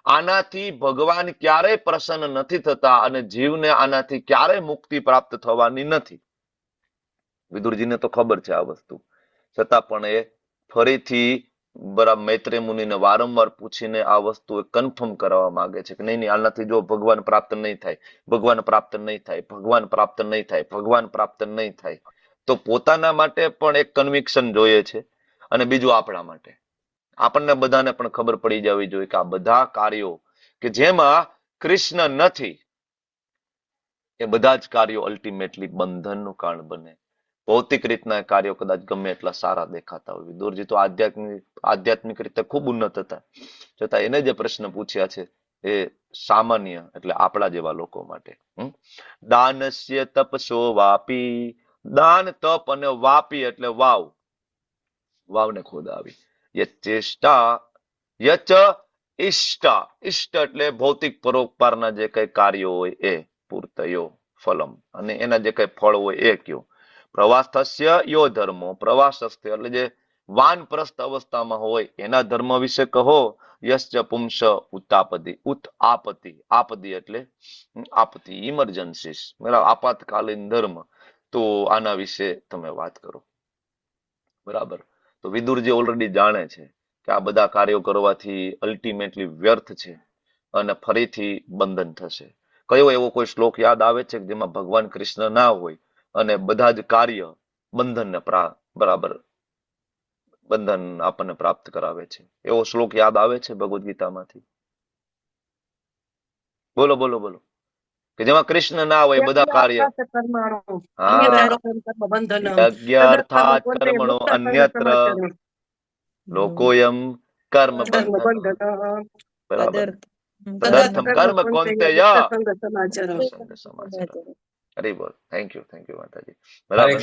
આનાથી ભગવાન ક્યારેય પ્રસન્ન નથી થતા, અને જીવને આનાથી ક્યારેય મુક્તિ પ્રાપ્ત થવાની નથી. વિદુરજીને તો ખબર છે આ વસ્તુ, છતાં પણ એ ફરીથી બરાબર મૈત્રેય મુનિને વારંવાર પૂછીને આ વસ્તુ કન્ફર્મ કરવા માંગે છે કે નહીં, આનાથી જો ભગવાન પ્રાપ્ત નહીં થાય, ભગવાન પ્રાપ્ત નહીં થાય, ભગવાન પ્રાપ્ત નહીં થાય, ભગવાન પ્રાપ્ત નહીં થાય. તો પોતાના માટે પણ એક કન્વિક્શન જોઈએ છે, અને બીજું આપણા માટે. આપણને બધાને પણ ખબર પડી જવી જોઈએ કે આ બધા કાર્યો કે જેમાં કૃષ્ણ નથી, એ બધા જ કાર્યો અલ્ટિમેટલી બંધનનું કારણ બને. ભૌતિક રીતના કાર્યો કદાચ ગમે એટલા સારા દેખાતા હોય. વિદુરજી તો આધ્યાત્મિક રીતે ખૂબ ઉન્નત હતા, છતાં એને જે પ્રશ્ન પૂછ્યા છે એ સામાન્ય, એટલે આપણા જેવા લોકો માટે. દાનસ્ય તપસો વાપી. દાન, તપ અને વાપી એટલે વાવ, વાવને ખોદાવી. યચેષ્ટા, યચ ઇષ્ટા, ઇષ્ટ એટલે ભૌતિક પરોપકારના જે કઈ કાર્યો હોય એ, પૂર્તયો ફલમ, અને એના જે કઈ ફળ હોય એ કયો. પ્રવાસસ્ય યો ધર્મો, પ્રવાસસ્ય એટલે જે વાનપ્રસ્થ અવસ્થામાં હોય એના ધર્મ વિશે કહો. યશ્ચ પુંસ ઉત્તાપતિ, ઉત આપતિ, આપતિ એટલે આપતિ, ઇમરજન્સીસ, બરાબર, આપાતકાલીન ધર્મ. તો આના વિશે તમે વાત કરો. બરાબર. તો વિદુરજી ઓલરેડી જાણે છે કે આ બધા કાર્યો કરવાથી અલ્ટિમેટલી વ્યર્થ છે, અને ફરીથી બંધન થશે. કયો એવો કોઈ શ્લોક યાદ આવે છે જેમાં ભગવાન કૃષ્ણ ના હોય અને બધા જ કાર્ય બંધનને બરાબર બંધન આપણને પ્રાપ્ત કરાવે છે? એવો શ્લોક યાદ આવે છે ભગવદ્ ગીતામાંથી? બોલો બોલો બોલો. કે જેમાં કૃષ્ણ ના હોય બધા કાર્ય. યજ્ઞાર્થાત કર્મણો અન્યત્ર લોકોયમ કર્મ બંધનઃ. બરાબર. તદર્થમ કર્મ કૌંતેય સમાચાર. હરી બોલ. થેન્ક યુ માતાજી. બરાબર.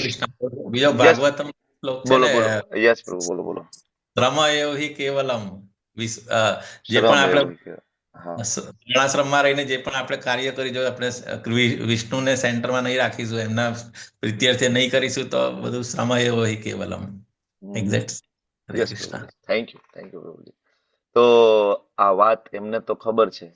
બીજો ભાગવતમ શ્લોક છે બોલો ને, બોલો. યસ પ્રભુ, બોલો બોલો. શ્રમયો હિ કેવલમ જે પણ શ્રમ આપણે એવું કે હા વર્ણાશ્રમમાં રહીને જે પણ આપણે કાર્ય કરી જો આપણે વિષ્ણુને સેન્ટરમાં નહીં રાખીશું, એમના પ્રીત્યર્થે નહીં કરીશું તો બધું શ્રમયો હિ કેવલમ. Exact. Hare yes Krishna. Thank you પ્રભુજી. તો આ વાત એમને તો ખબર છે,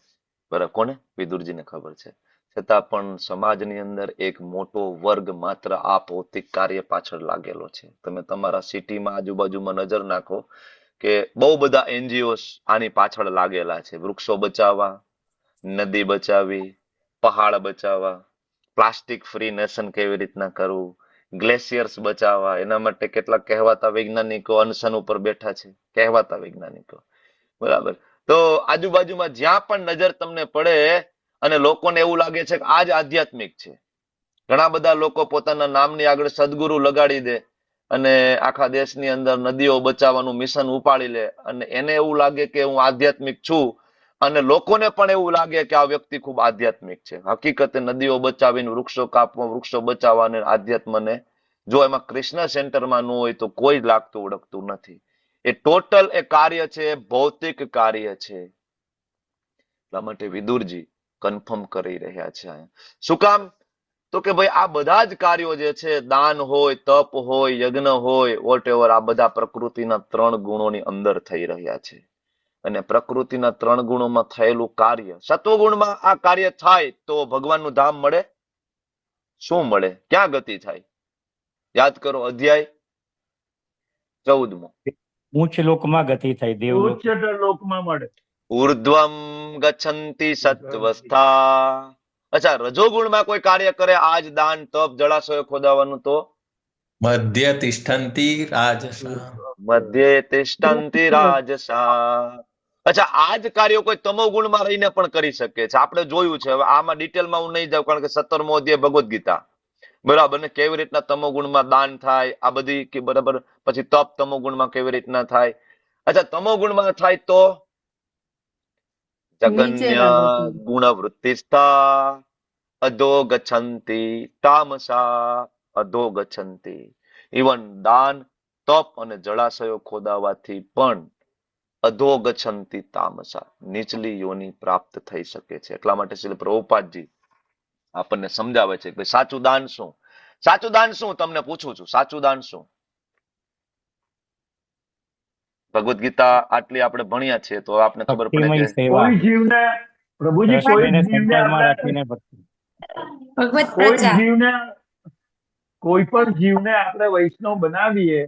બરાબર, કોને? વિદુરજીને ખબર છે, છતાં પણ સમાજની અંદર એક મોટો વર્ગ માત્ર આ ભૌતિક કાર્ય પાછળ લાગેલો છે. તમે તમારા સિટીમાં આજુબાજુમાં નજર નાખો કે બહુ બધા એનજીઓ આની પાછળ લાગેલા છે. વૃક્ષો બચાવવા, નદી બચાવવી, પહાડ બચાવવા, પ્લાસ્ટિક ફ્રી નેશન કેવી રીતના કરવું, ગ્લેશિયર્સ બચાવવા, એના માટે કેટલાક કહેવાતા વૈજ્ઞાનિકો અનશન ઉપર બેઠા છે, કહેવાતા વૈજ્ઞાનિકો, બરાબર. તો આજુબાજુમાં જ્યાં પણ નજર તમને પડે અને લોકોને એવું લાગે છે કે આ જ આધ્યાત્મિક છે. ઘણા બધા લોકો પોતાના નામની આગળ સદગુરુ લગાડી દે અને આખા દેશની અંદર નદીઓ બચાવવાનું મિશન ઉપાડી લે અને એને એવું લાગે કે હું આધ્યાત્મિક છું અને લોકોને પણ એવું લાગે કે આ વ્યક્તિ ખૂબ આધ્યાત્મિક છે. હકીકતે નદીઓ બચાવીને વૃક્ષો કાપવા, વૃક્ષો બચાવવા અને આધ્યાત્મને જો એમાં કૃષ્ણ સેન્ટરમાં ન હોય તો કોઈ જ લાગતું ઓળખતું નથી. એ ટોટલ એ કાર્ય છે, ભૌતિક કાર્ય છે. એટલા માટે વિદુરજી કન્ફર્મ કરી રહ્યા છે. શું કામ? તો કે ભાઈ આ બધા જ કાર્યો જે છે, દાન હોય, તપ હોય, યજ્ઞ હોય, વોટ એવર, આ બધા પ્રકૃતિના 3 ગુણોની અંદર થઈ રહ્યા છે. અને પ્રકૃતિના 3 ગુણોમાં થયેલું કાર્ય, સત્વગુણમાં આ કાર્ય થાય તો ભગવાનનું ધામ મળે? શું મળે? ક્યાં ગતિ થાય? યાદ કરો, અધ્યાય 14મો. ઉચ્ચ લોકમાં ગતિ થાય, દેવલોક. ઉચ્ચતર લોકમાં મળે. ઉર્ધ્વમ ગચ્છન્તિ સત્વસ્થા. અચ્છા, રજોગુણમાં કોઈ કાર્ય કરે, આજ દાન, તપ, જળાશયો ખોદાવાનું, તો મધ્ય તિષ્ઠન્તિ રાજસા. મધ્યે તિષ્ઠન્તિ રાજસા. અચ્છા, આ જ કાર્યો કોઈ તમો ગુણમાં રહીને પણ કરી શકે છે. આપણે જોયું છે. હવે આમાં ડિટેલમાં હું નહીં જાઉં, કારણ કે 17મો અધ્યાય ભગવદ્ ગીતા, બરાબર, ને કેવી રીતના તમો ગુણમાં દાન થાય, આ બધી કે બરાબર. પછી તપ તમો ગુણમાં કેવી રીતના થાય. અચ્છા, તમો ગુણમાં થાય તો જગન્ય ગુણવૃત્તિસ્થા અધો ગચ્છન્તિ તામસા. અધો ગચ્છન્તિ. ઇવન દાન, તપ અને જળાશયો ખોદાવાથી પણ અધો ગચ્છન્તિ તામસા, નીચલી યોની પ્રાપ્ત થઈ શકે છે. એટલા માટે શ્રીલ પ્રભુપાદજી આપણને સમજાવે છે કે સાચું દાન શું? સાચું દાન શું? તમને પૂછું છું, સાચું દાન શું? ભગવદ્ ગીતા આટલી આપણે ભણ્યા છીએ તો આપણે ખબર પડે ભક્તિમય કે સેવા. કોઈ જીવને, પ્રભુજી, કોઈ કૃષ્ણને જીવને સેન્ટરમાં આપણે રાખીને ભક્તિ. કોઈ પણ જીવને આપણે વૈષ્ણવ બનાવીએ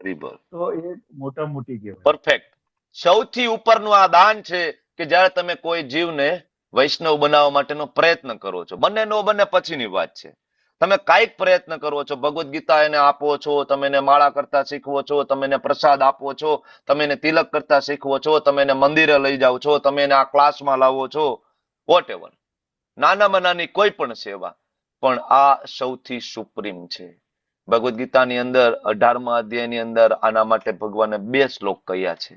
રીબર તો એ મોટા મોટી કહેવાય. પરફેક્ટ. સૌથી ઉપરનું આ દાન છે કે જ્યારે તમે કોઈ જીવને વૈષ્ણવ બનાવવા માટેનો પ્રયત્ન કરો છો. બંને નો બંને પછીની વાત છે. તમે કાંઈક પ્રયત્ન કરો છો, ભગવદ્ ગીતા એને આપો છો, તમે એને માળા કરતા શીખવો છો, તમે એને પ્રસાદ આપો છો, તમે એને તિલક કરતા શીખવો છો, તમે એને મંદિરે લઈ જાઓ છો, તમે એને આ ક્લાસમાં લાવો છો, વોટ એવર, નાનામાં નાની કોઈ પણ સેવા, પણ આ સૌથી સુપ્રીમ છે. ભગવદ્ ગીતાની અંદર 18મા અધ્યાયની અંદર આના માટે ભગવાને 2 શ્લોક કહ્યા છે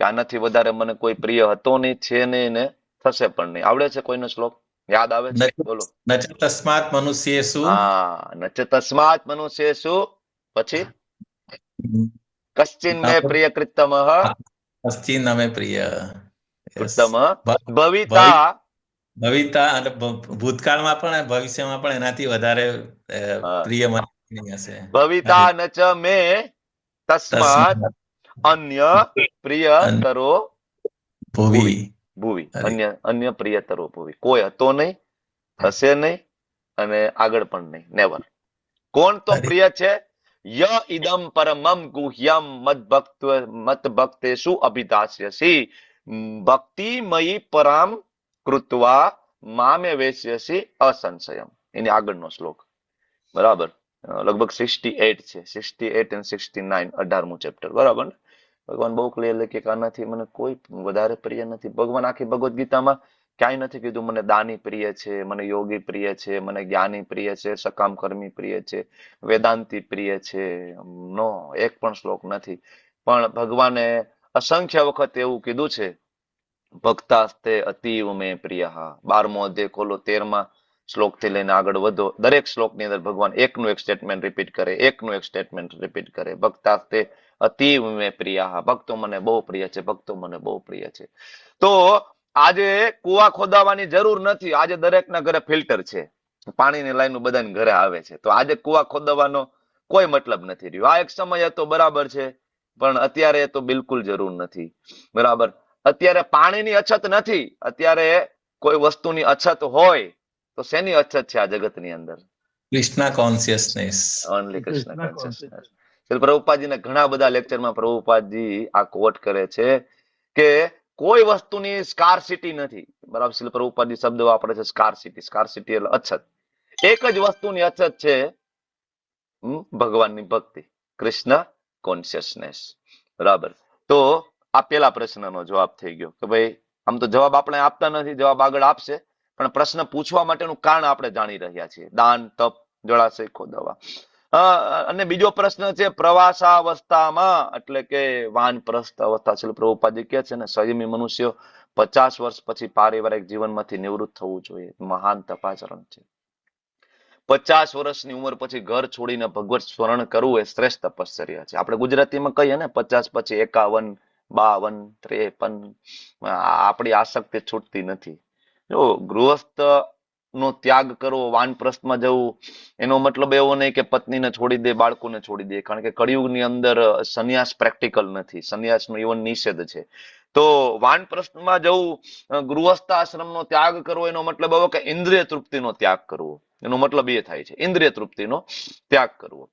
કે આનાથી વધારે મને કોઈ પ્રિય હતો નહીં, છે નહીં ને થશે પણ નહીં. આવડે છે કોઈનો શ્લોક? યાદ આવે છે? બોલો. નચ તસ્માત મનુષ્યેષુ. હા, નચ તસ્માત મનુષ્યેષુ. પછી કશ્ચિન મે પ્રિય કૃત્તમઃ કશ્ચિન મે પ્રિય કૃત્તમઃ ભવિતા. ભવિતા અને ભૂતકાળમાં પણ ભવિષ્યમાં પણ એનાથી વધારે પ્રિય મને હશે. ભવિતા નચ મે તસ્માત અન્ય પ્રિયતરો ભુવિ. ભુવિ, અન્ય પ્રિયતરો ભુવિ. કોઈ હતો નહીં, થશે નહીં અને આગળ પણ નહીં, નેવર. કોણ તો પ્રિય છે? ય ઇદમ પરમમ ગુહ્યમ મત ભક્તેષુ અભિદાસ્યસી ભક્તિમયી પરામ કૃત્વા મામે વેશ્યસી અસંશયમ. એની આગળનો શ્લોક, બરાબર, લગભગ 68 છે, 68 and 69, 18મું ચેપ્ટર, બરાબર ને? ભગવાન બહુ ક્લિયરલી કે આનાથી મને કોઈ વધારે પ્રિય નથી. ભગવાન આખી ભગવદ્ ગીતામાં ક્યાંય નથી કીધું મને દાની પ્રિય છે, મને યોગી પ્રિય છે, મને જ્ઞાની પ્રિય છે, સકામ કર્મી પ્રિય છે, વેદાંતી પ્રિય છે. નો, એક પણ શ્લોક નથી. પણ ભગવાને અસંખ્ય વખત એવું કીધું છે, ભક્તાસ્તે અતીવ મે પ્રિય. 12મો અધ્યાય ખોલો, 13મા શ્લોકથી લઈને આગળ વધો, દરેક શ્લોકની અંદર ભગવાન એકનું એક સ્ટેટમેન્ટ રિપીટ કરે, એકનું એક સ્ટેટમેન્ટ રિપીટ કરે. ભક્તાસ્તે અતીવ મે પ્રિયા, ભક્તો મને બહુ પ્રિય છે, ભક્તો મને બહુ પ્રિય છે. તો આજે કુવા ખોદાવાની જરૂર નથી. આજે દરેકના ઘરે ફિલ્ટર છે, પાણીની લાઈન બધાને ઘરે આવે છે. તો આજે કુવા ખોદવાનો કોઈ મતલબ નથી રહ્યો. આ એક સમય હતો બરાબર છે, પણ અત્યારે તો બિલકુલ જરૂર નથી. બરાબર, અત્યારે પાણીની અછત નથી. અત્યારે કોઈ વસ્તુની અછત હોય તો શેની અછત છે આ જગતની અંદર? Krishna consciousness. Only Krishna consciousness. Shri પ્રભુપાદજીને ઘણા બધા લેક્ચરમાં પ્રભુપાદજી આ કોટ કરે છે કે કોઈ વસ્તુની સ્કાર્સિટી નથી. બરાબર, શ્રી પ્રભુપાદજી શબ્દ વાપરે છે સ્કાર્સિટી. સ્કાર્સિટી એટલે અછત. એક જ વસ્તુની અછત છે, ભગવાનની ભક્તિ, કૃષ્ણ કોન્શિયસનેસ. બરાબર, તો આ પેલા પ્રશ્નનો જવાબ થઈ ગયો કે ભાઈ આમ તો જવાબ આપણે આપતા નથી, જવાબ આગળ આપશે, પણ પ્રશ્ન પૂછવા માટેનું કારણ આપણે જાણી રહ્યા છીએ. દાન, તપ, જળાશય ખોદવા. અને બીજો પ્રશ્ન છે પ્રવાસાવસ્થામાં, એટલે કે વાનપ્રસ્થ અવસ્થા. શ્રી પ્રભુપાદજી કહે છે ને, સંયમી મનુષ્ય 50 વર્ષ પછી પારિવારિક જીવનમાંથી નિવૃત્ત થવું જોઈએ. મહાન તપાચરણ છે. 50 વર્ષની ઉંમર પછી ઘર છોડીને ભગવત સ્મરણ કરવું એ શ્રેષ્ઠ તપશ્ચર્યા છે. આપણે ગુજરાતીમાં કહીએ ને 50 પછી 51, 52, 53, આપણી આસક્તિ છૂટતી નથી. જો ગૃહસ્થ નો ત્યાગ કરવો, વાનપ્રસ્થમાં જવું, એનો મતલબ એવો નહીં કે પત્નીને છોડી દે, બાળકોને છોડી દે. કારણ કે કળિયુગની અંદર સંન્યાસ પ્રેક્ટિકલ નથી, સંન્યાસનો ઇવન નિષેધ છે. તો વાનપ્રસ્થમાં જવું, ગૃહસ્થ આશ્રમનો ત્યાગ કરવો, એનો મતલબ એવો કે ઇન્દ્રિય તૃપ્તિનો ત્યાગ કરવો. એનો મતલબ એ થાય છે, ઇન્દ્રિય તૃપ્તિનો ત્યાગ કરવો.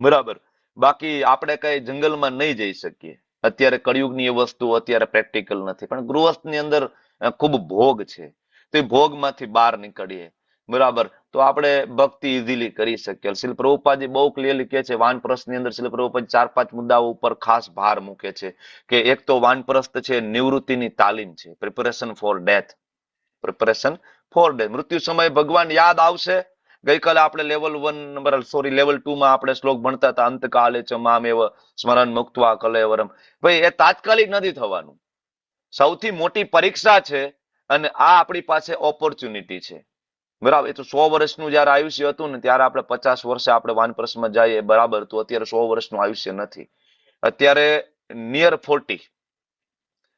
બરાબર, બાકી આપણે કઈ જંગલમાં નહીં જઈ શકીએ. અત્યારે કળિયુગની એ વસ્તુ અત્યારે પ્રેક્ટિકલ નથી, પણ ગૃહસ્થની અંદર ખૂબ ભોગ છે. તો એ ભોગમાંથી બહાર નીકળીએ. બરાબર, તો આપણે ભક્તિ ઇઝીલી કરી શકીએ. શ્રી પ્રભુપાદજી બહુ ક્લિયરલી કહે છે, વાનપ્રસ્થની અંદર શ્રી પ્રભુપાદજી 4-5 મુદ્દાઓ ઉપર ખાસ ભાર મૂકે છે કે એક તો વાનપ્રસ્થ છે નિવૃત્તિની તાલીમ છે, preparation for death. Preparation for death, મૃત્યુ સમયે ભગવાન યાદ આવશે. ગઈકાલે આપણે લેવલ 2 માં આપણે શ્લોક ભણતા હતા, અંતકાલે ચ મામેવ સ્મરણ મુક્ત્વા કલેવરમ. ભાઈ એ તાત્કાલિક નથી થવાનું, સૌથી મોટી પરીક્ષા છે. અને આ આપણી પાસે ઓપોર્ચ્યુનિટી છે. બરાબર, એ તો 100 વર્ષનું જયારે આયુષ્ય હતું ને ત્યારે આપણે 50 વર્ષે આપણે વાનપ્રસ્થમાં જઈએ. બરાબર, તો અત્યારે 100 વર્ષનું આયુષ્ય નથી. અત્યારે નિયર 40,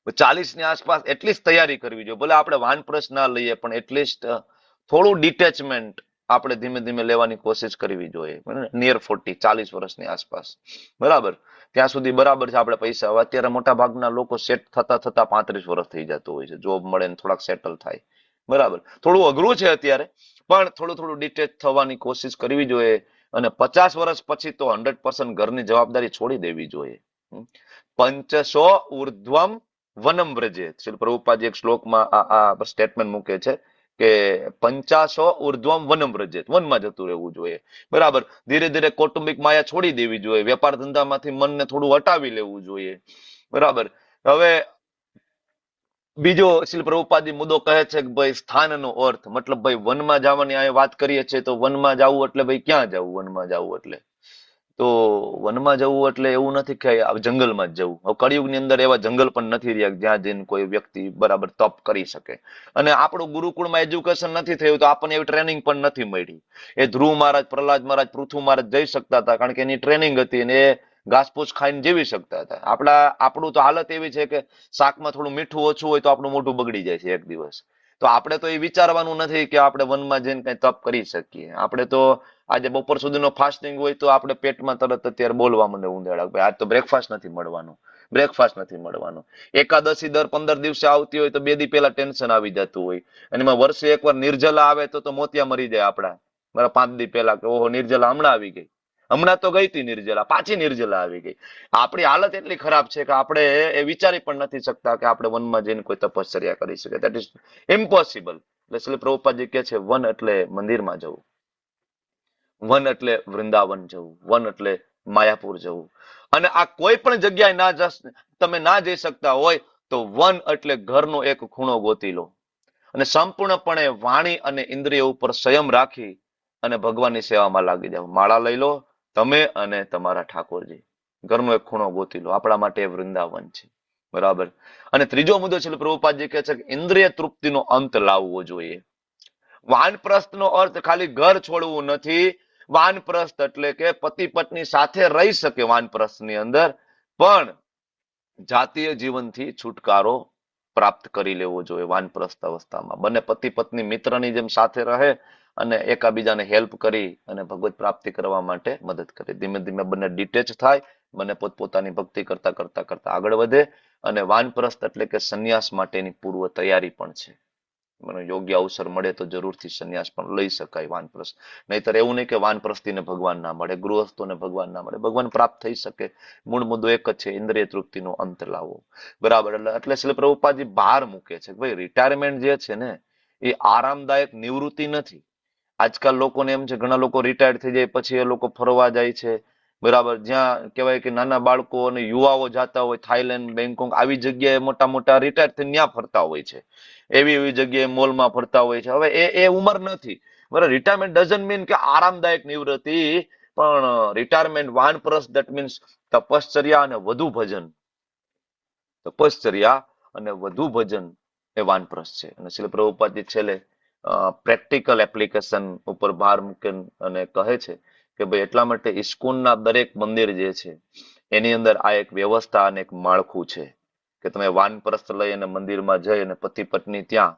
40 ની આસપાસ એટલીસ્ટ તૈયારી કરવી જોઈએ. ભલે આપણે વાનપ્રસ્થ ના લઈએ, પણ એટલીસ્ટ થોડું ડિટેચમેન્ટ આપણે ધીમે ધીમે લેવાની કોશિશ કરવી જોઈએ. નિયર 40, 40 વર્ષની આસપાસ. બરાબર, ત્યાં સુધી બરાબર છે આપણે પૈસા. અત્યારે મોટા ભાગના લોકો સેટ થતા 35 વર્ષ થઈ જતું હોય છે, જોબ મળે ને થોડાક સેટલ થાય. બરાબર, થોડું અઘરું છે અત્યારે, પણ થોડું ડિટેચ થવાની કોશિશ કરવી જોઈએ. અને 50 વર્ષ પછી તો 100% ઘરની જવાબદારી છોડી દેવી જોઈએ. પંચસો ઉર્ધ્વમ વનમ વ્રજેત. શ્રી પ્રભુપાદજી એક શ્લોકમાં આ સ્ટેટમેન્ટ મૂકે છે કે 50 ઉર્ધ્વમ વનમ વ્રજેત, વનમાં જતું રહેવું જોઈએ. બરાબર, ધીરે ધીરે કૌટુંબિક માયા છોડી દેવી જોઈએ. વેપાર ધંધામાંથી મનને થોડું હટાવી લેવું જોઈએ. બરાબર, હવે બીજો શ્રી પ્રભુપાદજી મુદ્દો કહે છે કે ભાઈ સ્થાનનો અર્થ, મતલબ ભાઈ વનમાં જવાની આ વાત કરીએ છીએ, તો વનમાં જવું એટલે ભાઈ ક્યાં જવું? વનમાં જવું એટલે તો વનમાં જવું એટલે એવું નથી કે જંગલમાં જ જવું. હવે કળિયુગની અંદર એવા જંગલ પણ નથી રહ્યા જ્યાં જઈને કોઈ વ્યક્તિ બરાબર તપ કરી શકે. અને આપણું ગુરુકુળમાં એજ્યુકેશન નથી થયું, તો આપણને એવી ટ્રેનિંગ પણ નથી મળી. એ ધ્રુવ મહારાજ, પ્રહલાદ મહારાજ, પૃથુ મહારાજ જઈ શકતા હતા, કારણ કે એની ટ્રેનિંગ હતી અને એ ઘાસપૂસ ખાઈને જીવી શકતા હતા. આપણું તો હાલત એવી છે કે શાકમાં થોડું મીઠું ઓછું હોય તો આપણું મોઢું બગડી જાય છે એક દિવસ. તો આપણે તો એ વિચારવાનું નથી કે આપણે વનમાં જઈને કઈ તપ કરી શકીએ. આપણે તો આજે બપોર સુધીનો ફાસ્ટિંગ હોય તો આપણે પેટમાં તરત અત્યારે બોલવા મને ઊંધેડા, ભાઈ આજ તો બ્રેકફાસ્ટ નથી મળવાનું, બ્રેકફાસ્ટ નથી મળવાનું. એકાદશી દર 15 દિવસે આવતી હોય તો 2 દી પહેલા ટેન્શન આવી જતું હોય. અને એમાં વર્ષે એકવાર નિર્જલા આવે તો મોતિયા મરી જાય આપણા. મારા 5 દી પહેલા કે ઓહો નિર્જલા હમણાં આવી ગઈ, હમણાં તો ગઈ હતી નિર્જલા, પાછી નિર્જલા આવી ગઈ. આપણી હાલત એટલી ખરાબ છે કે આપણે એ વિચારી પણ નથી શકતા કે આપણે વનમાં જઈને કોઈ તપશ્ચર્યા કરી શકે. That is impossible. એટલે શ્રી પ્રભુપાદજી કહે છે વન એટલે મંદિરમાં જવું, વન એટલે વૃંદાવન જવું, વન એટલે માયાપુર જવું. અને આ કોઈ પણ જગ્યાએ તમે ના જઈ શકતા હોય તો વન એટલે ઘરનો એક ખૂણો ગોતી લો અને સંપૂર્ણપણે વાણી અને ઇન્દ્રિયો ઉપર સંયમ રાખી અને ભગવાનની સેવામાં લાગી જાઓ. માળા લઈ લો તમે અને તમારા ઠાકોરજી, ઘરનો એક ખૂણો ગોતી લો. આપણા માટે વૃંદાવન છે. બરાબર. અને ત્રીજો મુદ્દો છે પ્રભુપાદજી કહે છે કે ઇન્દ્રિય તૃપ્તિનો અંત લાવવો જોઈએ. વાનપ્રસ્થનો અર્થ ખાલી ઘર છોડવું નથી. વાનપ્રસ્થ એટલે કે પતિ પત્ની સાથે રહી શકે વાનપ્રસ્થની અંદર, પણ જાતીય જીવનથી છુટકારો પ્રાપ્ત કરી લેવો જોઈએ વાનપ્રસ્થ અવસ્થામાં. બંને પતિ પત્ની મિત્રની જેમ સાથે રહે અને એકાબીજાને હેલ્પ કરી અને ભગવત પ્રાપ્તિ કરવા માટે મદદ કરે. ધીમે ધીમે બંને ડિટેચ થાય, બંને પોતપોતાની ભક્તિ કરતા કરતા કરતા આગળ વધે. અને વાનપ્રસ્થ એટલે કે સંન્યાસ માટેની પૂર્વ તૈયારી પણ છે. મને યોગ્ય અવસર મળે તો જરૂરથી સંન્યાસ પણ લઈ શકાય વાનપ્રસ્થ. નહીતર એવું નહીં કે વાનપ્રસ્થીને ભગવાન ના મળે, ગૃહસ્થોને ભગવાન ના મળે. ભગવાન પ્રાપ્ત થઈ શકે. મૂળ મુદ્દો એક જ છે, ઇન્દ્રિય તૃપ્તિનો અંત લાવવો. બરાબર. એટલે શ્રીલ પ્રભુપાદજી બહાર મૂકે છે કે ભાઈ રિટાયરમેન્ટ જે છે ને એ આરામદાયક નિવૃત્તિ નથી. આજકાલ લોકોને એમ છે, ઘણા લોકો રિટાયર થઈ જાય પછી એ લોકો ફરવા જાય છે. બરાબર. જ્યાં કહેવાય કે નાના બાળકો અને યુવાઓ જતા હોય, થાઈલેન્ડ, બેંકોક આવી જગ્યાએ મોટા મોટા રિટાયર થઈને ત્યાં ફરતા હોય છે. એવી એવી જગ્યાએ મોલમાં ફરતા હોય છે. હવે એ ઉંમર નથી. બરાબર. રિટાયરમેન્ટ ડઝન્ટ મીન કે આરામદાયક નિવૃત્તિ, પણ રિટાયરમેન્ટ વાનપ્રસ્થ ધેટ મીન્સ તપશ્ચર્યા અને વધુ ભજન. તપશ્ચર્યા અને વધુ ભજન એ વાનપ્રસ્થ છે. અને શ્રી પ્રભુપાદજી છેલ્લે પ્રેક્ટિકલ એપ્લિકેશન ઉપર ભાર મૂકે અને કહે છે કે ભાઈ એટલા માટે ઇસ્કોનના દરેક મંદિર જે છે એની અંદર આ એક વ્યવસ્થા અને એક માળખું છે કે તમે વાનપ્રસ્થ લઈ અને મંદિરમાં જઈ અને પતિ પત્ની ત્યાં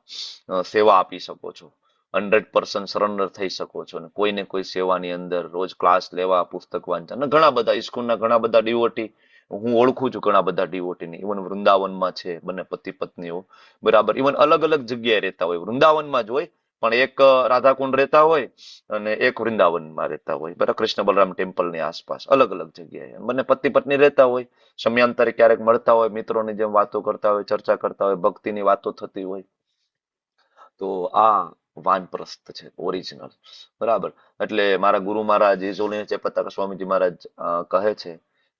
સેવા આપી શકો છો. 100% સરેન્ડર થઈ શકો છો. અને કોઈને કોઈ સેવાની અંદર રોજ ક્લાસ લેવા, પુસ્તક વાંચન. અને ઘણા બધા ઇસ્કોનના ઘણા બધા ડિવોટી હું ઓળખું છું, ઘણા બધા ડિવોટીની. ઇવન વૃંદાવનમાં છે બંને પતિ પત્નીઓ. બરાબર. ઇવન અલગ અલગ જગ્યાએ રહેતા હોય. વૃંદાવનમાં જ હોય પણ એક રાધાકુંડ રહેતા હોય અને એક વૃંદાવનમાં રહેતા હોય. બરાબર. કૃષ્ણ બલરામ ટેમ્પલની આસપાસ અલગ અલગ જગ્યાએ બંને પતિ પત્ની રહેતા હોય. સમયાંતરે ક્યારેક મળતા હોય, મિત્રોની જેમ વાતો કરતા હોય, ચર્ચા કરતા હોય, ભક્તિની વાતો થતી હોય. તો આ વાનપ્રસ્થ છે ઓરિજિનલ. બરાબર. એટલે મારા ગુરુ મહારાજ ઈજોલી ચેપતાક સ્વામીજી મહારાજ કહે છે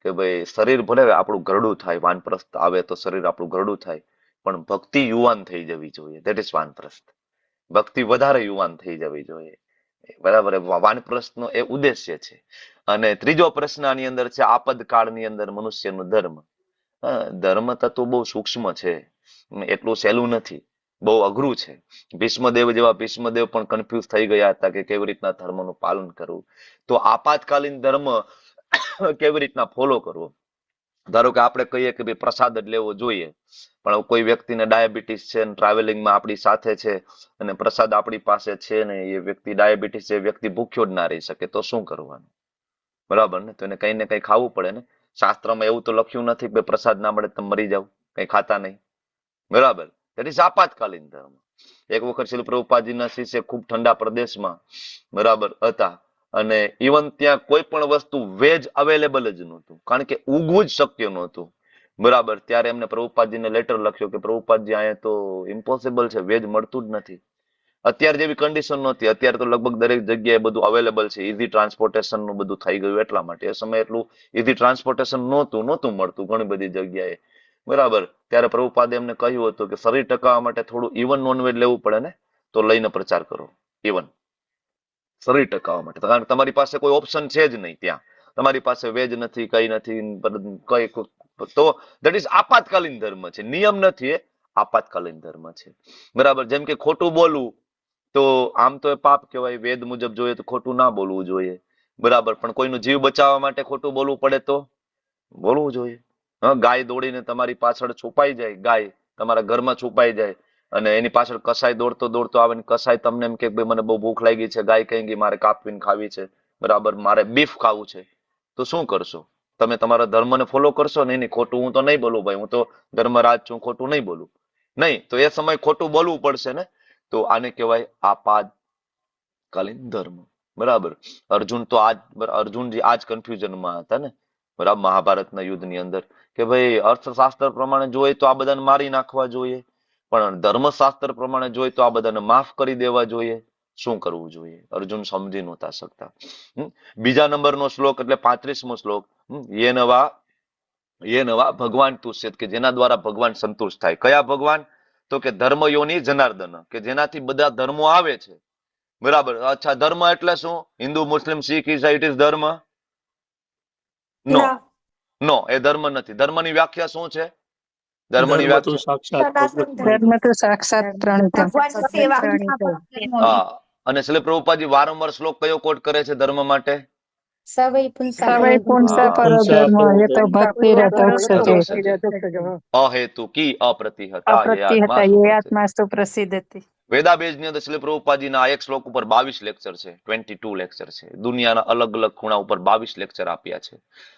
કે ભાઈ શરીર ભલે આપણું ઘરડું થાય, વાનપ્રસ્થ આવે તો શરીર આપણું ઘરડું થાય, પણ ભક્તિ યુવાન થઈ જવી જોઈએ. That is vanaprastha. ભક્તિ વધારે યુવાન થઈ જવી જોઈએ. બરાબર. વાનપ્રસ્થનો એ ઉદ્દેશ્ય છે. અને ત્રીજો પ્રશ્ન આની અંદર છે, આપદ કાળની અંદર મનુષ્યનું ધર્મ. ધર્મ તત્વ બહુ સૂક્ષ્મ છે, એટલું સહેલું નથી, બહુ અઘરું છે. ભીષ્મદેવ જેવા ભીષ્મદેવ પણ કન્ફ્યુઝ થઈ ગયા હતા કે કેવી રીતના ધર્મનું પાલન કરવું. તો આપાતકાલીન ધર્મ કેવી રીતના ફોલો કરવો. ધારો કે આપણે કહીએ કે ભાઈ પ્રસાદ જ લેવો જોઈએ, પણ કોઈ વ્યક્તિને ડાયાબિટીસ છે, ટ્રાવેલિંગમાં આપણી સાથે છે અને પ્રસાદ આપણી પાસે છે ને, એ વ્યક્તિ ડાયાબિટીસ છે, વ્યક્તિ ભૂખ્યો જ ના રહી શકે, તો શું કરવાનું? બરાબર ને. તો એને કઈ ને કઈ ખાવું પડે ને. શાસ્ત્રમાં એવું તો લખ્યું નથી કે પ્રસાદ ના મળે તમે મરી જાવ, કઈ ખાતા નહીં. બરાબર. એટલે આપાતકાલીન ધર્મ. એક વખત શ્રી પ્રભુપાદજીના શિષ્ય ખૂબ ઠંડા પ્રદેશમાં બરાબર હતા અને ઇવન ત્યાં કોઈ પણ વસ્તુ વેજ અવેલેબલ જ નહોતું, કારણ કે ઉગવું જ શક્ય નહોતું. બરાબર. ત્યારે એમને પ્રભુપાદજીને લેટર લખ્યો કે પ્રભુપાદજી અહીંયા તો ઇમ્પોસિબલ છે, વેજ મળતું જ નથી. અત્યારે જેવી કન્ડિશન નહોતી. અત્યારે તો લગભગ દરેક જગ્યાએ બધું અવેલેબલ છે, ઇઝી ટ્રાન્સપોર્ટેશન નું બધું થઈ ગયું એટલા માટે. એ સમયે એટલું ઇઝી ટ્રાન્સપોર્ટેશન નહોતું મળતું ઘણી બધી જગ્યાએ. બરાબર. ત્યારે પ્રભુપાદે એમને કહ્યું હતું કે શરીર ટકાવવા માટે થોડું ઇવન નોનવેજ લેવું પડે ને, તો લઈને પ્રચાર કરો. ઇવન શરીર ટકાવવા માટે, કારણ કે તમારી પાસે કોઈ ઓપ્શન છે જ નહીં. ત્યાં તમારી પાસે વેજ નથી, કઈ નથી, કઈ. તો દેટ ઇઝ આપાતકાલીન ધર્મ છે, નિયમ નથી, એ આપાતકાલીન ધર્મ છે. બરાબર. જેમ કે ખોટું બોલવું તો આમ તો એ પાપ કહેવાય, વેદ મુજબ જોઈએ તો ખોટું ના બોલવું જોઈએ. બરાબર. પણ કોઈનો જીવ બચાવવા માટે ખોટું બોલવું પડે તો બોલવું જોઈએ. ગાય દોડીને તમારી પાછળ છુપાઈ જાય, ગાય તમારા ઘરમાં છુપાઈ જાય અને એની પાછળ કસાઈ દોડતો દોડતો આવે ને કસાઈ તમને એમ કે ભાઈ મને બહુ ભૂખ લાગી છે, ગાય કહેંગી મારે કાપીને ખાવી છે, બરાબર, મારે બીફ ખાવું છે, તો શું કરશો? તમે તમારા ધર્મને ફોલો કરશો ને? નહીં, ખોટું હું તો નહીં બોલું ભાઈ, હું તો ધર્મરાજ છું, ખોટું નહીં બોલું. નહીં, તો એ સમય ખોટું બોલવું પડશે ને. તો આને કહેવાય આપાતકાલીન ધર્મ. બરાબર. અર્જુન તો અર્જુનજી આજ કન્ફ્યુઝનમાં હતા ને. બરાબર. મહાભારતના યુદ્ધની અંદર કે ભાઈ અર્થશાસ્ત્ર પ્રમાણે જોઈએ તો આ બધાને મારી નાખવા જોઈએ, પણ ધર્મશાસ્ત્ર પ્રમાણે જોઈએ તો આ બધાને માફ કરી દેવા જોઈએ. શું કરવું જોઈએ? અર્જુન સમજી નહોતા શકતા. બીજા નંબરનો શ્લોક એટલે 35મો શ્લોક, યે નવા ભગવાન તુષ્યત, કે જેના દ્વારા ભગવાન સંતુષ્ટ થાય. કયા ભગવાન? તો કે ધર્મયોની જનાર્દન, કે જેનાથી બધા ધર્મો આવે છે. બરાબર. અચ્છા, ધર્મ એટલે શું? હિન્દુ, મુસ્લિમ, શીખ, ઈસાઈ, ઇટ ઇઝ ધર્મ? નો, એ ધર્મ નથી. ધર્મની વ્યાખ્યા શું છે? ધર્મની ધર્મ તો વ્યાખ્યા સાક્ષાત ભગવત ધર્મ તો સાક્ષાત પ્રણિધમ. ભગવાનની સેવા. હા, અને શ્રીલ પ્રભુપાદજી વારંવાર શ્લોક કયો કોટ કરે છે ધર્મ માટે? સવૈ પુંસા હા, પરો ધર્મ એ તો ભક્તિ અધોક્ષજે. અહેતુકી અપ્રતિહતા યે આત્મા અપ્રતિહતા એ સુપ્રસિદ્ધ. આત્માસ્તુ પ્રસિદ્ધ હતી. વેદાબેઝ ની અંદર શ્રીલ પ્રભુપાદજીના આ એક શ્લોક ઉપર 22 લેક્ચર છે, 22 લેક્ચર છે. દુનિયાના અલગ અલગ ખૂણા ઉપર 22 લેક્ચર આપ્યા છે,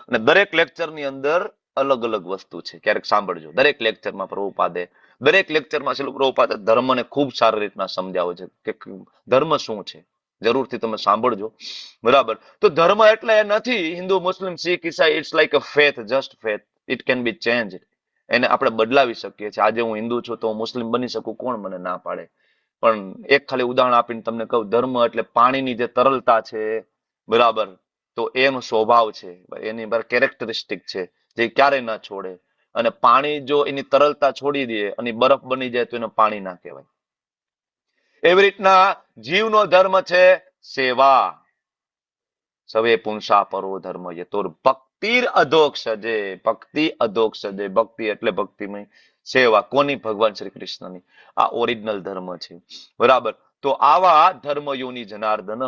અને દરેક લેક્ચર ની અંદર અલગ અલગ વસ્તુ છે. ક્યારેક સાંભળજો, દરેક લેક્ચરમાં પ્રભુપાદે શ્રીલ પ્રભુપાદે ધર્મને ખૂબ સારી રીતના સમજાવે છે કે ધર્મ શું છે. જરૂરથી તમે સાંભળજો, બરાબર. તો ધર્મ એટલે એ નથી હિન્દુ, મુસ્લિમ, શીખ, ઈસાઈ. It's like a faith, just faith. It can be change. એને આપણે બદલાવી શકીએ છીએ. આજે હું હિન્દુ છું તો હું મુસ્લિમ બની શકું, કોણ મને ના પાડે? પણ એક ખાલી ઉદાહરણ આપીને તમને કહું, ધર્મ એટલે પાણીની જે તરલતા છે, બરાબર, તો એનો સ્વભાવ છે, એની કેરેક્ટરિસ્ટિક છે, જે ક્યારેય ના છોડે. અને પાણી જો એની તરલતા છોડી દે અને બરફ બની જાય તો એને પાણી ના કહેવાય. એવી રીતના જીવનો ધર્મ છે સેવા. સવે પુંસા પરો ધર્મ યતોર ભક્તિર અધોક્ષજે. ભક્તિ અધોક્ષજે. ભક્તિ એટલે ભક્તિમય સેવા. કોની? ભગવાન શ્રી કૃષ્ણની. આ ઓરિજિનલ ધર્મ છે, બરાબર. તો આવા ધર્મયોની જનાર્દન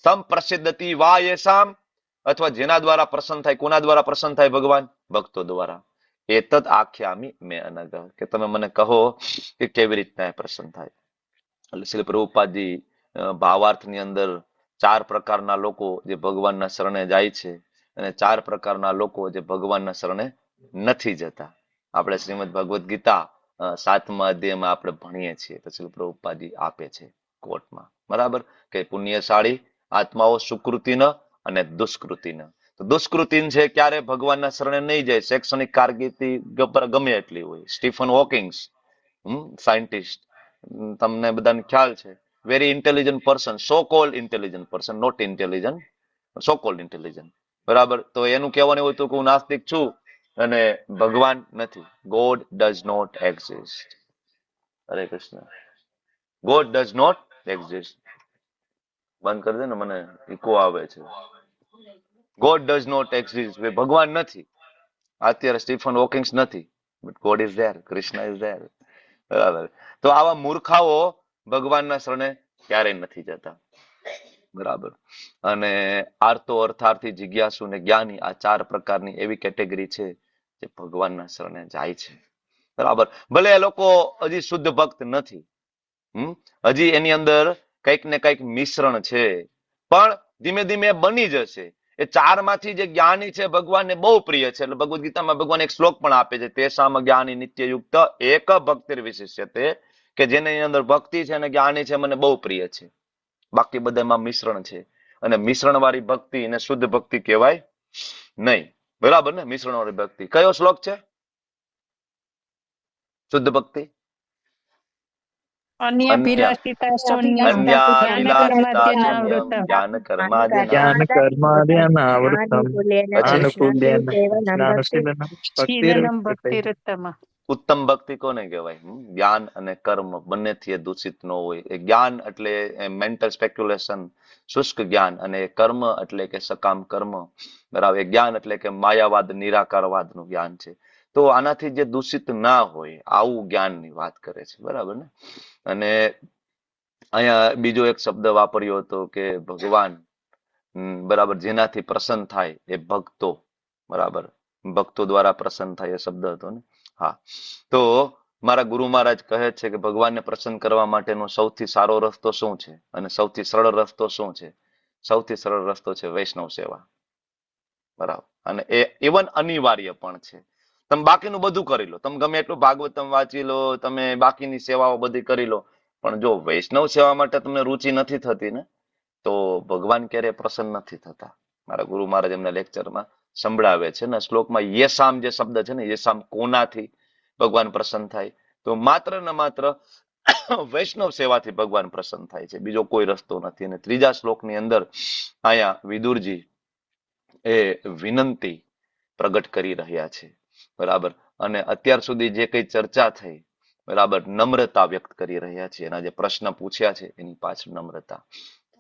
સંપ્રસિદ્ધતિ વા યેસામ, અથવા જેના દ્વારા પ્રસન્ન થાય. કોના દ્વારા પ્રસન્ન થાય? ભગવાન ભક્તો દ્વારા. એતદ આખ્યામી મેં અનગ, કે તમે મને કહો કે કેવી રીતના એ પ્રસન્ન થાય. એટલે શ્રી પ્રભુપાદજી ભાવાર્થની અંદર 4 પ્રકારના લોકો જે ભગવાનના શરણે જાય છે, અને 4 પ્રકારના લોકો જે ભગવાનના શરણે નથી જતા. આપણે શ્રીમદ ભગવદ્ ગીતા 7મા અધ્યાયમાં આપણે ભણીએ છીએ, તો શ્રી પ્રભુપાદજી આપે છે કોર્ટમાં, બરાબર, કે પુણ્યશાળી આત્માઓ સુકૃતિન અને દુષ્કૃતિન. તો દુષ્કૃતિન છે ક્યારે ભગવાનના શરણે નહીં જાય. શૈક્ષણિક કારકિર્દી ગમે એટલી હોય. સ્ટીફન હોકિંગ્સ, સાયન્ટિસ્ટ, તમને બધાને ખ્યાલ છે, very intelligent person, so called intelligent person, not intelligent, so called intelligent, બરાબર. તો એનું કહેવાનું એવું હતું કે હું નાસ્તિક છું અને ભગવાન નથી. God does not exist. Hare Krishna. God does not exist. બંધ કરી દે ને, મને ઇકો આવે છે. God does not exist. ભગવાન નથી. અત્યારે સ્ટીફન હોકિંગ્સ નથી, but God is there, Krishna is there, બરાબર. તો આવા મૂર્ખાઓ ભગવાનના શરણે ક્યારેય નથી જતા, બરાબર. અને આર્તો, અર્થાર્થી, જિજ્ઞાસુ ને જ્ઞાની, આ 4 પ્રકારની એવી કેટેગરી છે જે ભગવાનના શરણે જાય છે, બરાબર. ભલે એ લોકો હજી શુદ્ધ ભક્ત નથી, હજી એની અંદર કંઈક ને કંઈક મિશ્રણ છે, પણ ધીમે ધીમે બની જશે. એ 4 માંથી જે જ્ઞાની છે ભગવાનને બહુ પ્રિય છે. એટલે ભગવદ્ ગીતામાં ભગવાન એક શ્લોક પણ આપે છે, તેસામ જ્ઞાની નિત્યયુક્ત એક ભક્તિર વિશિષ્યતે, કે જેની અંદર ભક્તિ છે અને જ્ઞાની છે મને બહુ પ્રિય છે. બાકી બધામાં મિશ્રણ છે, અને મિશ્રણ વાળી ભક્તિ એને શુદ્ધ ભક્તિ કહેવાય નહીં, બરાબર ને. મિશ્રણ વાળી ભક્તિ કયો શ્લોક છે? શુદ્ધ ભક્તિ. અન્ય વિરસિતા શૂન્યમ જ્ઞાન કર્માદ્યનાવૃતમ શીલનમ ભક્તિરુત્તમ. ઉત્તમ ભક્તિ કોને કહેવાય? જ્ઞાન અને કર્મ બંનેથી દૂષિત ન હોય. એ જ્ઞાન એટલે મેન્ટલ સ્પેક્યુલેશન, શુષ્ક જ્ઞાન, અને કર્મ એટલે કે સકામ કર્મ, બરાબર. એ જ્ઞાન એટલે કે માયાવાદ, નિરાકારવાદ નું જ્ઞાન છે. તો આનાથી જે દૂષિત ના હોય આવું જ્ઞાનની વાત કરે છે, બરાબર ને. અને અહીંયા બીજો એક શબ્દ વાપર્યો હતો કે ભગવાન, બરાબર, જેનાથી પ્રસન્ન થાય એ ભક્તો, બરાબર, ભક્તો દ્વારા પ્રસન્ન થાય એ શબ્દ હતો ને. હા, તો મારા ગુરુ મહારાજ કહે છે કે ભગવાનને પ્રસન્ન કરવા માટેનો સૌથી સારો રસ્તો શું છે અને સૌથી સરળ રસ્તો શું છે? સૌથી સરળ રસ્તો છે વૈષ્ણવ સેવા, બરાબર. અને એ ઇવન અનિવાર્ય પણ છે. તમે બાકીનું બધું કરી લો, તમે ગમે એટલું ભાગવતમ વાંચી લો, તમે બાકીની સેવાઓ બધી કરી લો, પણ જો વૈષ્ણવ સેવા માટે તમને રુચિ નથી થતી ને, તો ભગવાન ક્યારેય પ્રસન્ન નથી થતા. મારા ગુરુ મહારાજ એમના લેક્ચરમાં સંભળાવે છે ને, શ્લોકમાં યેસામ જે શબ્દ છે ને, યેસામ કોનાથી ભગવાન પ્રસન્ન થાય? તો માત્ર ને માત્ર વૈષ્ણવ સેવાથી ભગવાન પ્રસન્ન થાય છે, બીજો કોઈ રસ્તો નથી. અને 3જા શ્લોકની અંદર અહીંયા વિદુરજી એ વિનંતી પ્રગટ કરી રહ્યા છે, બરાબર. અને અત્યાર સુધી જે કઈ ચર્ચા થઈ, બરાબર, નમ્રતા વ્યક્ત કરી રહ્યા છે. એના જે પ્રશ્ન પૂછ્યા છે એની પાછળ નમ્રતા.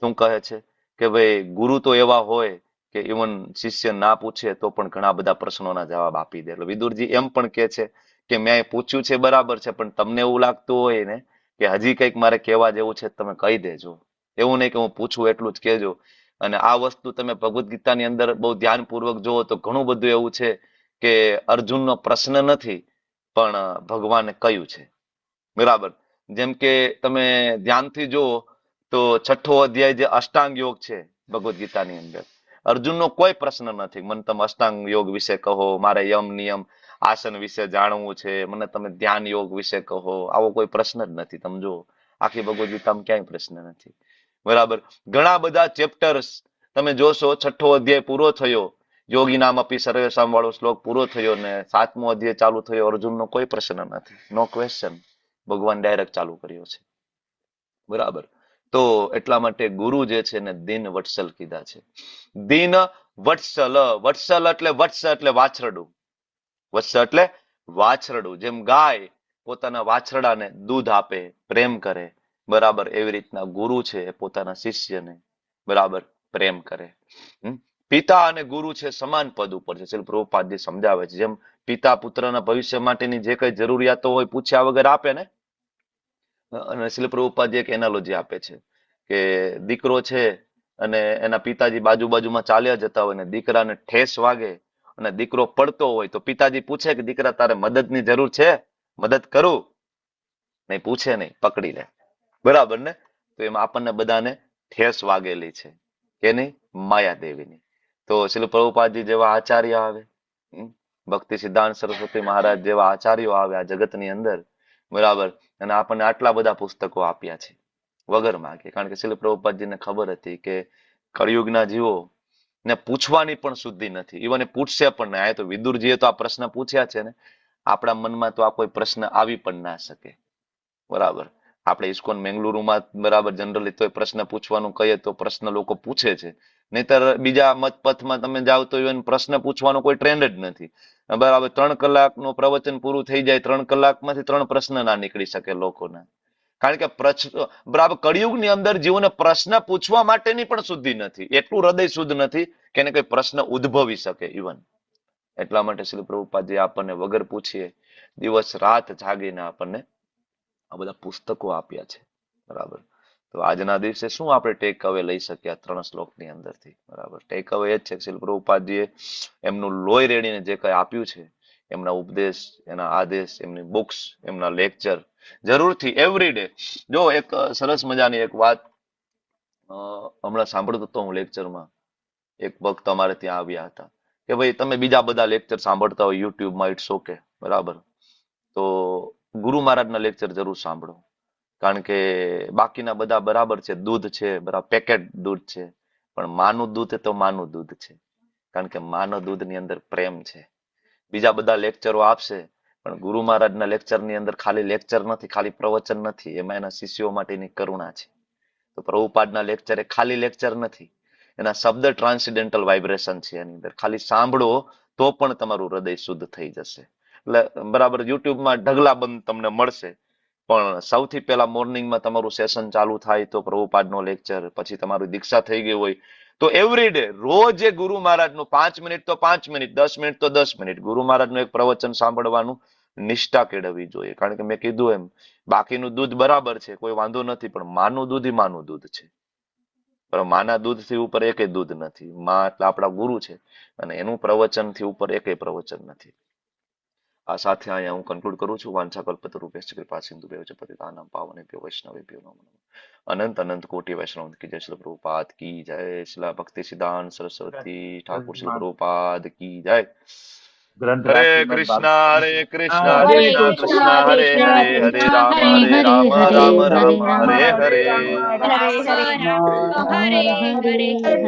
શું કહે છે કે ભાઈ ગુરુ તો એવા હોય કે ઇવન શિષ્ય ના પૂછે તો પણ ઘણા બધા પ્રશ્નોના જવાબ આપી દે. એટલે વિદુરજી એમ પણ કહે છે કે મેં પૂછ્યું છે બરાબર છે, પણ તમને એવું લાગતું હોય ને કે હજી કંઈક મારે કહેવા જેવું છે, તમે કહી દેજો. એવું નહીં કે હું પૂછું એટલું જ કહેજો. અને આ વસ્તુ તમે ભગવદ્ ગીતાની અંદર બહુ ધ્યાનપૂર્વક જુઓ તો ઘણું બધું એવું છે કે અર્જુનનો પ્રશ્ન નથી, પણ ભગવાને કહ્યું છે. બરાબર. જેમ કે તમે ધ્યાનથી જુઓ તો 6થો અધ્યાય જે અષ્ટાંગ યોગ છે ભગવદ્ ગીતાની અંદર, અર્જુનનો કોઈ પ્રશ્ન નથી, મને તમે અષ્ટાંગ યોગ વિશે કહો, મારે યમ નિયમ આસન વિશે જાણવું છે, મને તમે ધ્યાન યોગ વિશે કહો, આવો કોઈ પ્રશ્ન જ નથી. તમે જુઓ આખી ભગવદ્ ગીતામાં ક્યાંય પ્રશ્ન નથી. બરાબર. ઘણા બધા ચેપ્ટર્સ તમે જોશો, 6થો અધ્યાય પૂરો થયો, યોગી નામ અપી સર્વેશામ વાળો શ્લોક પૂરો થયો ને 7મો અધ્યાય ચાલુ થયો, અર્જુનનો કોઈ પ્રશ્ન નથી, નો ક્વેશ્ચન. ભગવાન ડાયરેક્ટ ચાલુ કર્યો છે. બરાબર. તો એટલા માટે ગુરુ જે છે ને દિન વત્સલ કીધા છે. દિન વત્સલ, વત્સલ એટલે વત્સ એટલે વાછરડું, વત્સ એટલે વાછરડું. જેમ ગાય પોતાના વાછરડાને દૂધ આપે, પ્રેમ કરે, બરાબર, એવી રીતના ગુરુ છે એ પોતાના શિષ્યને બરાબર પ્રેમ કરે. પિતા અને ગુરુ છે સમાન પદ ઉપર છે. શ્રીલ પ્રભુપાદજી સમજાવે છે, જેમ પિતા પુત્રના ભવિષ્ય માટેની જે કઈ જરૂરિયાતો હોય પૂછ્યા વગર આપે ને, અને શ્રીલ પ્રભુપાદજી એક એનાલોજી આપે છે કે દીકરો છે અને એના પિતાજી બાજુમાં ચાલ્યા જતા હોય ને દીકરાને ઠેસ વાગે અને દીકરો પડતો હોય તો પિતાજી પૂછે કે દીકરા તારે મદદની જરૂર છે, મદદ કરું? નહીં, પૂછે નહીં, પકડી લે. બરાબર ને? તો એમાં આપણને બધાને ઠેસ વાગેલી છે કે નહીં? માયાદેવીની. તો શ્રીલ પ્રભુપાદજી જેવા આચાર્ય આવે, ભક્તિ સિદ્ધાંત સરસ્વતી મહારાજ જેવા આચાર્યો આવે આ જગતની અંદર, બરાબર, અને આપણને આટલા બધા પુસ્તકો આપ્યા છે વગર માંગે. કારણ કે શ્રીલ પ્રભુપાદજીને ખબર હતી કે કળિયુગના જીવો ને પૂછવાની પણ શુદ્ધિ નથી, ઇવન એ પૂછશે પણ નહીં. આ તો વિદુરજીએ તો આ પ્રશ્ન પૂછ્યા છે ને, આપણા મનમાં તો આ કોઈ પ્રશ્ન આવી પણ ના શકે. બરાબર. આપણે ઇસ્કોન મેંગલુરુમાં બરાબર જનરલી તો પ્રશ્ન પૂછવાનું કહીએ તો પ્રશ્ન લોકો પૂછે છે, નહીતર બીજા મત પથમાં તમે જાઓ તો ઇવન પ્રશ્ન પૂછવાનો કોઈ ટ્રેન્ડ જ નથી. બરાબર. 3 કલાકનું પ્રવચન પૂરું થઈ જાય, 3 કલાકમાંથી 3 પ્રશ્ન ના નીકળી શકે લોકોના. કારણ કે બરાબર કળિયુગની અંદર જીવોને પ્રશ્ન પૂછવા માટેની પણ શુદ્ધિ નથી, એટલું હૃદય શુદ્ધ નથી કે એને કોઈ પ્રશ્ન ઉદ્ભવી શકે ઇવન. એટલા માટે શ્રી પ્રભુપાદજી આપણને વગર પૂછીએ દિવસ રાત જાગીને આપણને આ બધા પુસ્તકો આપ્યા છે. બરાબર. તો આજના દિવસે શું આપણે ટેક અવે લઈ શક્યા 3 શ્લોકની અંદરથી? બરાબર. ટેક અવે એ જ છે કે શ્રી પ્રભુપાદજીએ એમનું લોહી રેડીને જે કંઈ આપ્યું છે, એમના ઉપદેશ, એના આદેશ, એમની બુક્સ, એમના લેક્ચર, જરૂરથી એવરીડે. જો એક સરસ મજાની એક વાત હમણાં સાંભળતો હતો હું લેક્ચરમાં, એક ભક્ત અમારે ત્યાં આવ્યા હતા કે ભાઈ તમે બીજા બધા લેક્ચર સાંભળતા હોય યુટ્યુબમાં, ઇટ્સ ઓકે, બરાબર, તો ગુરુ મહારાજના લેક્ચર જરૂર સાંભળો. કારણ કે બાકીના બધા બરાબર છે, દૂધ છે, બરાબર, પેકેટ દૂધ છે, પણ માનું દૂધ તો માનું દૂધ છે. કારણ કે માના દૂધની અંદર પ્રેમ છે. બીજા બધા લેક્ચરો આપશે પણ ગુરુ મહારાજના લેક્ચરની અંદર ખાલી લેક્ચર નથી, ખાલી પ્રવચન નથી, એમાં એના શિષ્યો માટેની કરુણા છે. તો પ્રભુપાદના લેક્ચર એ ખાલી લેક્ચર નથી, એના શબ્દ ટ્રાન્સેન્ડેન્ટલ વાઇબ્રેશન છે એની અંદર. ખાલી સાંભળો તો પણ તમારું હૃદય શુદ્ધ થઈ જશે. એટલે બરાબર યુટ્યુબમાં ઢગલાબંધ તમને મળશે, પણ સૌથી પહેલા મોર્નિંગમાં તમારું સેશન ચાલુ થાય તો પ્રભુપાદનો લેક્ચર, પછી તમારું દીક્ષા થઈ ગઈ હોય તો એવરીડે રોજ એ ગુરુ મહારાજનું 5 મિનિટ તો 5 મિનિટ, 10 મિનિટ તો 10 મિનિટ ગુરુ મહારાજનું એક પ્રવચન સાંભળવાનું નિષ્ઠા કેળવવી જોઈએ. કારણ કે મેં કીધું એમ બાકીનું દૂધ બરાબર છે, કોઈ વાંધો નથી, પણ માનું દૂધ ઈ માનું દૂધ છે. પણ માના દૂધથી ઉપર એકેય દૂધ નથી. માં એટલે આપણા ગુરુ છે અને એનું પ્રવચનથી ઉપર એકેય પ્રવચન નથી. આ સાથે અહીંયા હું કન્ક્લુડ કરું છું. વાંછા કલ્પતરુભ્યશ્ચ કૃપા સિંધુભ્યો ચ પતિતાનાં પાવનેભ્યો વૈષ્ણવેભ્યો નમો નમઃ. અનંત અનંત કોટી વૈષ્ણવ કી જય. શ્રી પ્રભુપાદ કી જય. શ્રી ભક્તિ સિદ્ધાંત સરસ્વતી ઠાकुर શ્રી પ્રભુપાદ કી જય. હરે કૃષ્ણ હરે કૃષ્ણ કૃષ્ણ કૃષ્ણ હરે હરે, હરે રામ રામ રામ હરે હરે. હરે હરે.